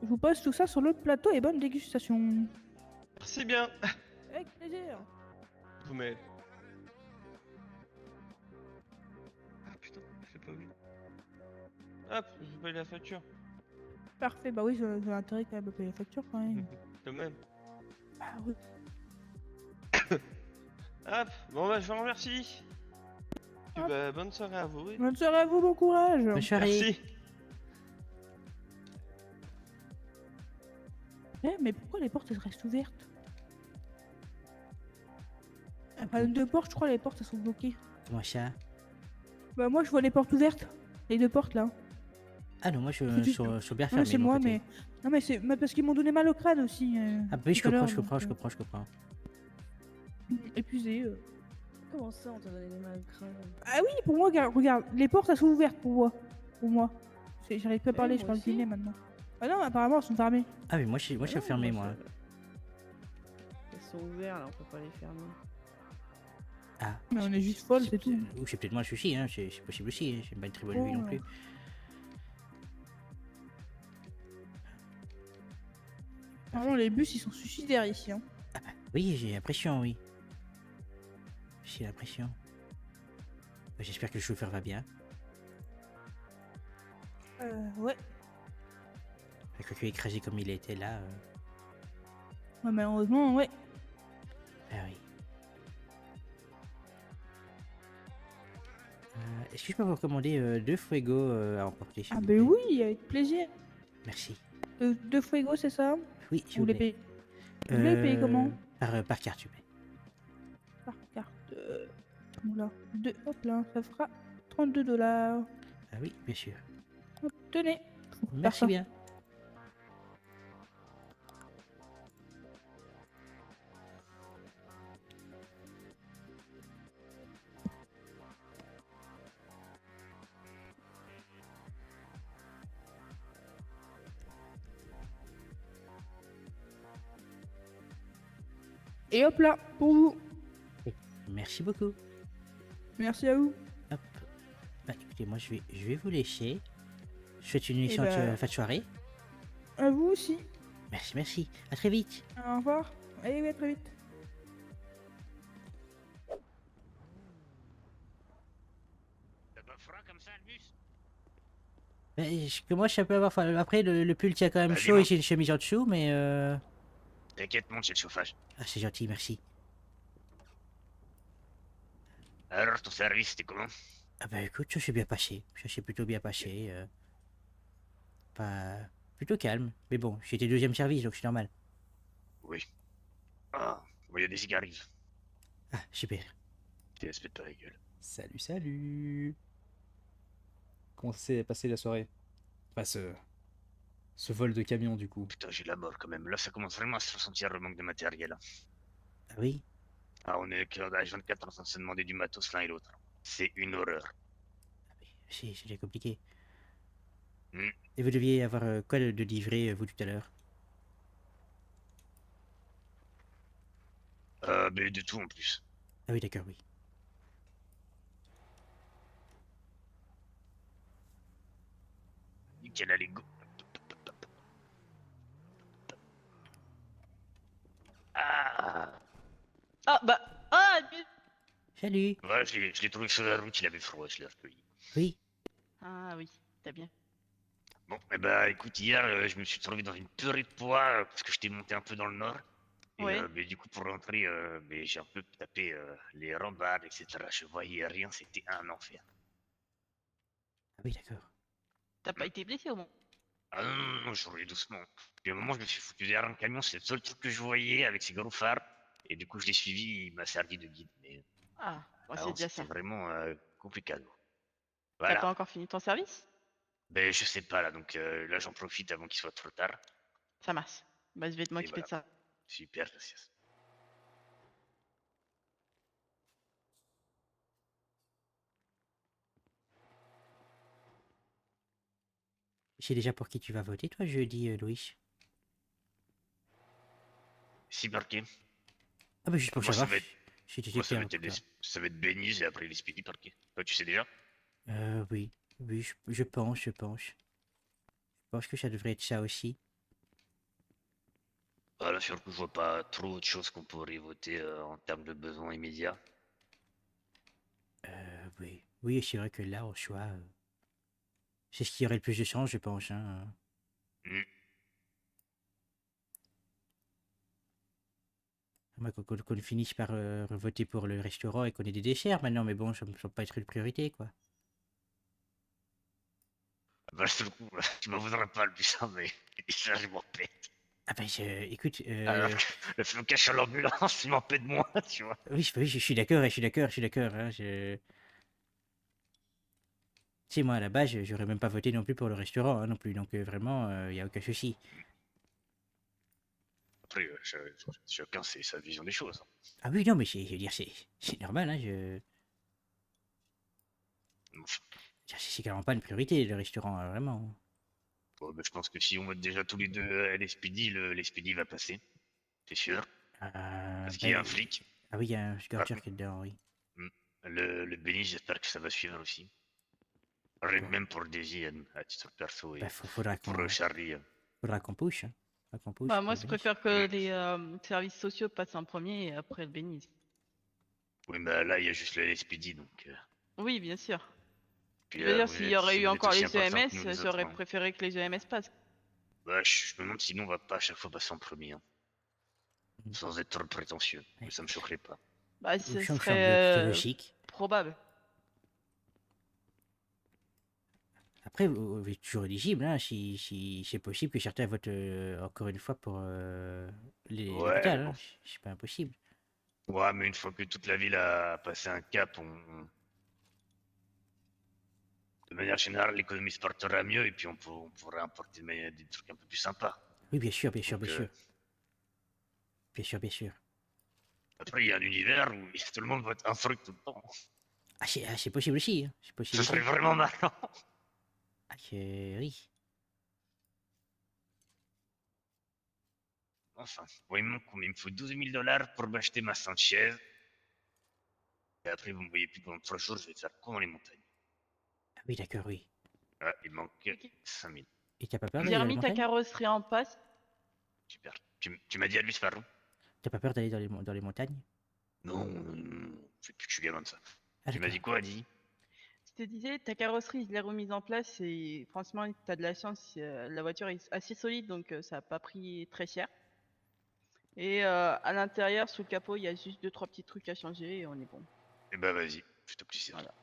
F: Je vous pose tout ça sur le plateau et bonne dégustation.
K: Merci bien.
F: Avec plaisir.
K: Vous m'avez... Ah putain, j'ai pas vu. Hop, je paye la facture.
F: Parfait, bah oui, j'ai intérêt quand même à payer la facture quand même.
K: Quand même.
F: Ah oui.
K: Hop, bon bah je vous remercie. Puis bah bonne soirée à vous. Oui.
F: Bonne soirée à vous, bon courage.
B: Bonne soirée.
K: Merci.
F: Mais pourquoi les portes elles restent ouvertes? Enfin, deux portes, je crois les portes elles sont bloquées.
B: Comment ça?
F: Bah moi je vois les portes ouvertes. Les deux portes là.
B: Ah non, moi je
F: C'est juste-
B: suis bien
F: Ouais,
B: fermé.
F: c'est
B: de mon
F: moi,
B: côté.
F: mais. Non, mais c'est parce qu'ils m'ont donné mal au crâne aussi.
B: Ah bah oui, je
F: tout à
B: comprends,
F: l'heure,
B: je comprends,
F: donc,
B: je comprends.
F: Épuisé.
I: Comment ça, on t'a donné des mal au crâne?
F: Ah oui, pour moi, regarde, les portes elles sont ouvertes pour moi. Pour moi. J'arrive pas à parler,
I: moi
F: je parle
I: aussi.
F: du nez maintenant. Ah non, apparemment elles sont fermées.
B: Ah mais moi je suis fermé moi.
I: Ils sont ouverts là, on peut pas les fermer.
B: Ah.
F: Mais on est juste folle, c'est tout.
B: Ou c'est peut-être moi le souci, hein, c'est possible aussi, j'ai pas une très bonne vue non
F: Oh.
B: plus.
F: Vraiment, les bus ils sont suicidaires ici. Hein.
B: Oui, j'ai l'impression, oui. J'ai l'impression. Bah, j'espère que le chauffeur va bien.
F: Ouais.
B: Quand tu es écrasé comme il était là.
F: Ouais, malheureusement, ouais.
B: Ah oui. Est-ce que je peux vous recommander 2 fuego à emporter chez
F: Ah
B: vous,
F: ben
B: plaît?
F: oui, avec plaisir.
B: Merci.
F: Deux fuego, c'est ça?
B: Oui, s'il
F: Vous
B: vous
F: les
B: plaît.
F: payez. Vous les payez comment?
B: Par carte, s'il vous plaît.
F: Par carte. Oula. Hop là, ça fera 32 $.
B: Ah oui, bien sûr.
F: Hop, tenez.
B: Merci
F: ça.
B: bien.
F: Et hop là, pour vous.
B: Merci beaucoup.
F: Merci à vous.
B: Hop. Bah écoutez, moi je vais vous laisser. Je vous souhaite une
F: Eh
B: excellente
F: ben-
B: fin de soirée.
F: À vous aussi.
B: Merci, merci. À très vite.
F: Au revoir. Allez, oui, à très vite.
H: T'as pas froid comme ça, le bus?
B: Bah, je commence un peu à avoir faim. Après, le pull tient quand même
H: Vas-y,
B: chaud et
H: monte.
B: j'ai une chemise en dessous, mais
H: T'inquiète, monte, c'est le chauffage.
B: Ah, c'est gentil, merci.
H: Alors, ton service, c'était comment?
B: Ah bah écoute, ça s'est bien passé. Ça s'est plutôt bien passé. Pas... Plutôt calme. Mais bon, j'étais deuxième service, donc c'est normal.
H: Oui. Ah, bon, y a des cigares arrivent.
B: Ah, super.
H: T'es espèce de ta gueule.
C: Salut, salut. Comment s'est passé la soirée? Enfin, ce vol de camion, du coup.
H: Putain, j'ai la mort quand même. Là, ça commence vraiment à se ressentir le manque de matériel. Hein.
B: Ah oui?
H: Ah, on est à H24 en train de se demander du matos l'un et l'autre. C'est une horreur.
B: C'est déjà compliqué.
H: Hmm.
B: Et vous deviez avoir quoi de livré, vous, tout à l'heure?
H: Mais de tout en plus.
B: Ah oui, d'accord, oui.
H: Nickel, allez, go. Ah,
A: Ah, bah. Ah,
B: Salut.
H: voilà, je l'ai trouvé sur la route, il avait froid, je l'ai recueilli.
B: Oui.
A: Ah oui, t'as bien.
H: Bon, eh ben, écoute, hier, je me suis trouvé dans une purée de poids parce que j'étais monté un peu dans le nord. Et
A: Ouais.
H: mais du coup, pour rentrer, mais j'ai un peu tapé les rambardes, etc. Je voyais rien, c'était un enfer.
B: Ah oui, d'accord.
A: T'as pas été blessé au moins.
H: Ah non, non, non, je roulais doucement. Puis à un moment, je me suis foutu derrière un camion, c'est le seul truc que je voyais avec ses gros phares. Et du coup, je l'ai suivi, il m'a servi de guide. Mais
A: Ah, bon, c'est
H: avant,
A: déjà
H: c'était
A: ça.
H: vraiment compliqué.
A: T'as pas
H: Voilà.
A: encore fini ton service?
H: Ben, je sais pas là, donc là, j'en profite avant qu'il soit trop tard.
A: Ça marche. Bah, je vais
H: Et
A: m'occuper
H: voilà.
A: de ça.
H: Super, merci.
B: Je sais déjà pour qui tu vas voter, toi, jeudi, Louis.
H: Si marqué.
B: Ah bah juste pour
H: Moi, ça
B: savoir.
H: va être,
B: Si tu
H: moi,
B: étais un peu.
H: ça va être Beniz et après les Speedy parqué. Toi, tu sais déjà?
B: Oui. Oui, je pense, je pense. Je pense que ça devrait être ça aussi.
H: Voilà, surtout, je vois pas trop autre chose qu'on pourrait voter en termes de besoins immédiats.
B: Oui. Oui, c'est vrai que là, en soi, c'est ce qui aurait le plus de chance, je pense. Hein.
H: Hmm.
B: Moi, qu'on finisse par voter pour le restaurant et qu'on ait des desserts maintenant, mais bon, ça me semble pas être une priorité, quoi.
H: Bah, sur le coup, tu m'en voudrais pas le puissant, mais ça, je m'en pète.
B: Ah bah, écoute,
H: Alors que le flocage sur l'ambulance, il m'en pète moins, tu vois.
B: oui, oui, je suis d'accord, je suis d'accord, je suis d'accord. Hein, Tu sais, moi, à la base, j'aurais même pas voté non plus pour le restaurant, hein, non plus, donc vraiment, il y a aucun souci.
H: Après, chacun c'est sa vision des choses.
B: Ah oui, non, mais je veux dire, c'est normal, hein,
H: Enfin,
B: c'est clairement pas une priorité, le restaurant, vraiment.
H: bon, bah, je pense que si on vote déjà tous les deux l'SPD, l'SPD va passer. C'est sûr. Parce qu'il y a un flic.
B: Ah oui, il y a un
H: Par
B: scorcher
H: contre,
B: qui est dedans, oui.
H: le Benny, j'espère que ça va suivre aussi. Même pour Daisy, à titre perso, et
B: Faudra
H: pour Charlie.
B: qu'on push, hein. Faudra qu'on push
A: Bah,
B: pour
A: moi,
B: le
A: je
B: bénéfice.
A: préfère que les services sociaux passent en premier et après le bénisse.
H: Oui, mais là, il y a juste le LSPD, donc.
A: Oui, bien sûr.
H: Puis,
A: Je veux dire,
H: vous
A: s'il y
H: êtes,
A: aurait
H: si
A: eu
H: vous êtes
A: encore
H: aussi
A: les
H: important que
A: EMS,
H: nous, les autres.
A: j'aurais
H: Hein.
A: préféré que les EMS passent.
H: Bah, je me demande sinon on va pas à chaque fois passer en premier. Hein. Sans être trop prétentieux. Mais ça me choquerait pas.
A: Bah,
B: Ça
A: ce
B: me semble
A: serait
B: plutôt logique.
A: probable.
B: Après, vous êtes toujours éligible, hein, si c'est possible que certains votent encore une fois pour
H: Ouais, mais
B: l'hôpital, hein.
H: bon.
B: C'est pas impossible.
H: Ouais, mais une fois que toute la ville a passé un cap, de manière générale, l'économie se portera mieux et puis on pourra importer des trucs un peu plus sympas.
B: Oui, bien sûr, bien sûr,
H: Donc,
B: bien sûr. Bien sûr, bien sûr.
H: après, il y a un univers où tout le monde vote un truc tout le temps.
B: Ah, c'est possible aussi, hein. C'est possible
H: Ce serait
B: aussi.
H: vraiment marrant.
B: Ah, oui.
H: Enfin, bon, il me faut 12 000 dollars pour m'acheter ma Sanchez. Et après, vous me voyez plus pendant 3 jours, je vais faire quoi dans les montagnes?
B: Ah oui, d'accord, oui.
H: Ouais, il manque 5 000.
B: Et t'as pas peur
A: J'ai
B: d'aller dans les
A: remis ta
B: montagnes?
A: carrosserie en passe.
H: Super. Tu m'as dit à lui, Sparrow?
B: T'as pas peur d'aller dans les montagnes?
H: Non, non, non, je suis plus gamin de ça.
B: Ah,
H: Tu m'as dit quoi, Adi?
A: Je te disais, ta carrosserie, je l'ai remise en place et franchement, t'as de la chance. La voiture est assez solide, donc ça n'a pas pris très cher. Et à l'intérieur, sous le capot, il y a juste 2-3 petits trucs à changer et on est bon.
H: Eh ben vas-y, je te plie servi.
A: Voilà.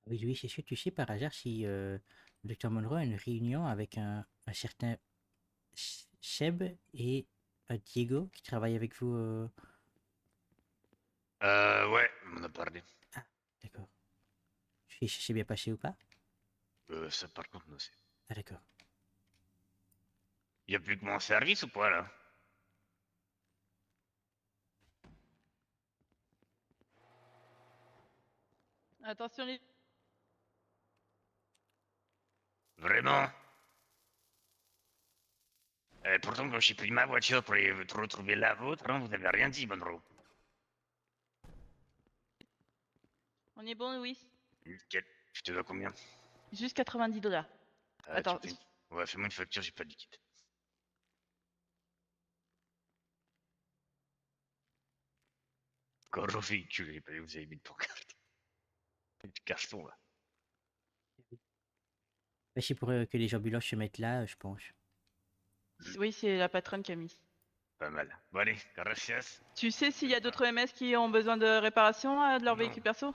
B: Oui, Louis, est-ce que tu sais par hasard si le Dr Monroe a une réunion avec un certain Seb et Diego qui travaillent avec vous
H: Ouais, on en a parlé.
B: Ah, d'accord. Tu sais si c'est bien passé ou pas?
H: Ça par contre, non, c'est...
B: Ah, d'accord.
H: Y a plus que mon service ou quoi, là?
A: Attention les...
H: Vraiment? Pourtant, quand j'ai pris ma voiture pour aller retrouver la vôtre, hein, vous avez rien dit, Monroe.
A: On est bon, Louis?
H: Nickel. Je te dois combien?
A: Juste 90 $.
H: Ah,
A: Attends.
H: tu me fais- Ouais, fais-moi une facture, j'ai pas de liquide. Encore au véhicule, vous avez mis le pancarte. Du carton, là.
B: Bah, c'est pour que les ambulances se mettent là, je pense.
A: Oui, c'est la patronne qui a mis.
H: Pas mal. Bon, allez, gracias.
A: Tu sais s'il y a d'autres MS qui ont besoin de réparation de leur
H: Non.
A: véhicule perso?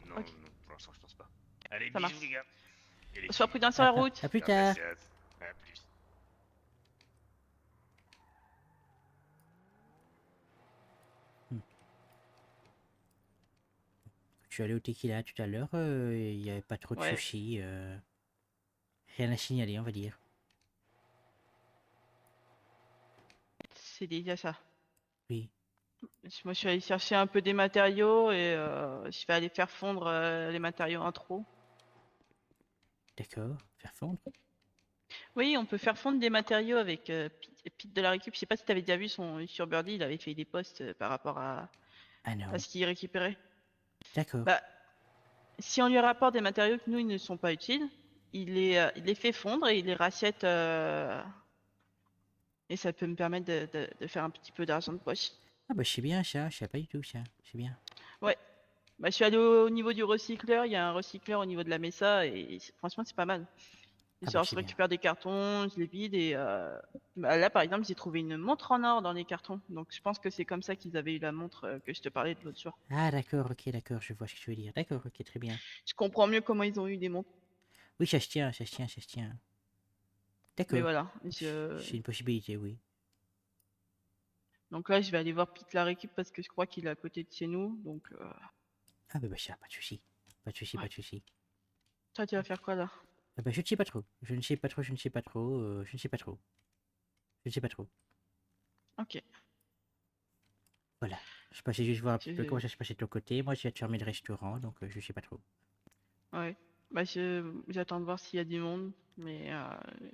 H: Non,
A: Ok.
H: non, pour l'instant, je pense pas. Allez,
A: Ça
H: bisous,
A: marche.
H: les gars. Et les
A: Sois
H: filles.
A: prudent sur la route.
B: À plus tard.
H: Gracias. À plus.
B: Je suis allé au Tequila tout à l'heure, il n'y avait pas trop de
A: Ouais.
B: soucis. Rien à signaler, on va dire.
A: C'est déjà ça.
B: Oui.
A: Moi, je suis allé chercher un peu des matériaux et je vais aller faire fondre les matériaux en trop.
B: D'accord. Faire fondre.
A: Oui, on peut faire fondre des matériaux avec Pete de la récup. Je sais pas si t'avais déjà vu sur Birdie, il avait fait des posts par rapport à
B: non.
A: ce qu'il récupérait.
B: D'accord.
A: Bah, si on lui rapporte des matériaux que nous, ils ne sont pas utiles, il les fait fondre et il les rachète. Et ça peut me permettre de faire un petit peu d'argent de poche.
B: Ah bah c'est bien ça, je sais pas du tout ça. C'est bien.
A: Ouais. Bah, je suis allé au niveau du recycleur, il y a un recycleur au niveau de la Mesa et franchement c'est pas mal.
B: Ah bah,
A: Genre,
B: c'est
A: je
B: bien.
A: récupère des cartons, je les vide et bah, là par exemple j'ai trouvé une montre en or dans les cartons. Donc je pense que c'est comme ça qu'ils avaient eu la montre que je te parlais de l'autre soir.
B: Ah d'accord, ok, d'accord, je vois ce que tu veux dire. D'accord, ok, très bien.
A: Je comprends mieux comment ils ont eu des montres.
B: Oui, ça se tient, ça se tient, ça se tient.
A: Mais
B: D'accord.
A: voilà.
B: C'est une possibilité, oui.
A: Donc là je vais aller voir Pete la récup parce que je crois qu'il est à côté de chez nous. Donc
B: Ah bah ça, pas de souci. Pas de souci,
A: Ouais.
B: pas de souci.
A: toi tu vas faire quoi là?
B: Ah bah je ne sais pas trop. Je ne sais pas trop, je ne sais pas trop, je ne sais pas trop. Je ne sais pas trop.
A: Ok.
B: Voilà. Je passais juste voir un petit peu
A: Je-
B: comment ça se passait de ton côté. Moi, je viens de fermer le restaurant, donc je sais pas trop.
A: Ouais. Bah j'attends de voir s'il y a du monde. Mais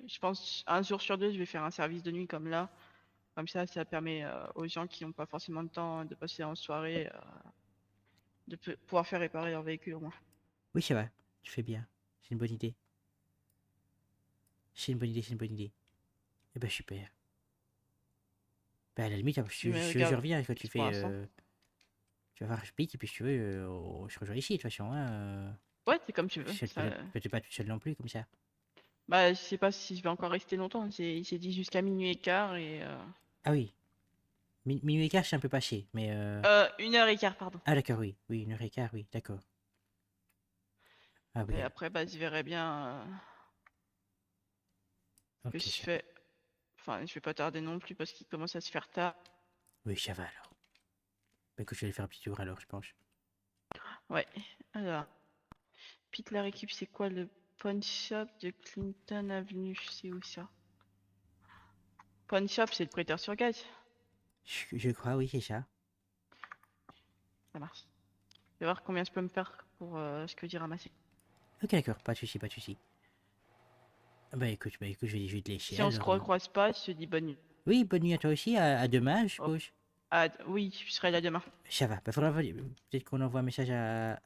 A: je pense un jour sur deux je vais faire un service de nuit comme là. Comme ça permet aux gens qui n'ont pas forcément de temps de passer en soirée de pouvoir faire réparer leur véhicule au moins.
B: Oui, ça va. Tu fais bien. C'est une bonne idée. C'est une bonne idée, c'est une bonne idée. Eh ben super. Bah à la limite,
A: Mais
B: je
A: regarde,
B: reviens quand tu
A: pour
B: fais...
A: l'instant.
B: Tu vas voir Pete et puis si tu veux, on se rejoint ici de toute façon. Hein,
A: Ouais, c'est comme tu veux.
B: peut-être pas toute seule non plus comme ça.
A: Bah, je sais pas si je vais encore rester longtemps. J'ai dit jusqu'à minuit et quart et
B: Ah oui. Minuit et quart, c'est un peu passé, mais...
A: 1h15, pardon.
B: Ah d'accord, oui. Oui, 1h15, oui, d'accord. Ah oui,
A: Et après, bah, je verrai bien ce que
B: ok,
A: je
B: ça.
A: fais. Enfin, je vais pas tarder non plus parce qu'il commence à se faire tard.
B: Oui, ça va alors. Bah écoute, je vais aller faire un petit tour alors, je pense.
A: Ouais. Alors, Pete la récup, c'est quoi le pawn shop de Clinton Avenue? C'est où ça? Pawn shop, c'est le prêteur sur gage.
B: Je crois, oui, c'est ça.
A: Ça marche. Je vais voir combien je peux me faire pour ce que j'ai ramassé.
B: Ok, d'accord, pas de soucis, pas de soucis. Bah écoute, je vais te laisser
A: Si on se
B: alors.
A: recroise pas, je te dis bonne nuit.
B: Oui, bonne nuit à toi aussi, à demain, je
A: Oh.
B: suppose.
A: Ah, oui, je serai là demain.
B: Ça va, bah, faudra peut-être qu'on envoie un message à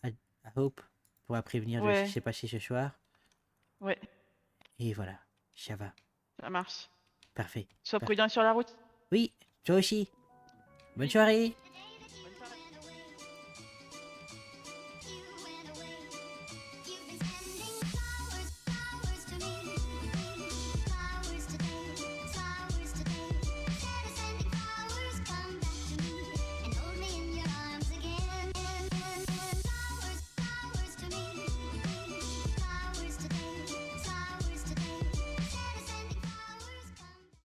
B: Hope pour la prévenir de ce
A: Ouais.
B: qui s'est passé ce soir.
A: Ouais,
B: Et voilà, ça va,
A: ça marche.
B: parfait.
A: Sois
B: Parfait.
A: prudent sur la route.
B: Oui, toi aussi. Bonne soirée.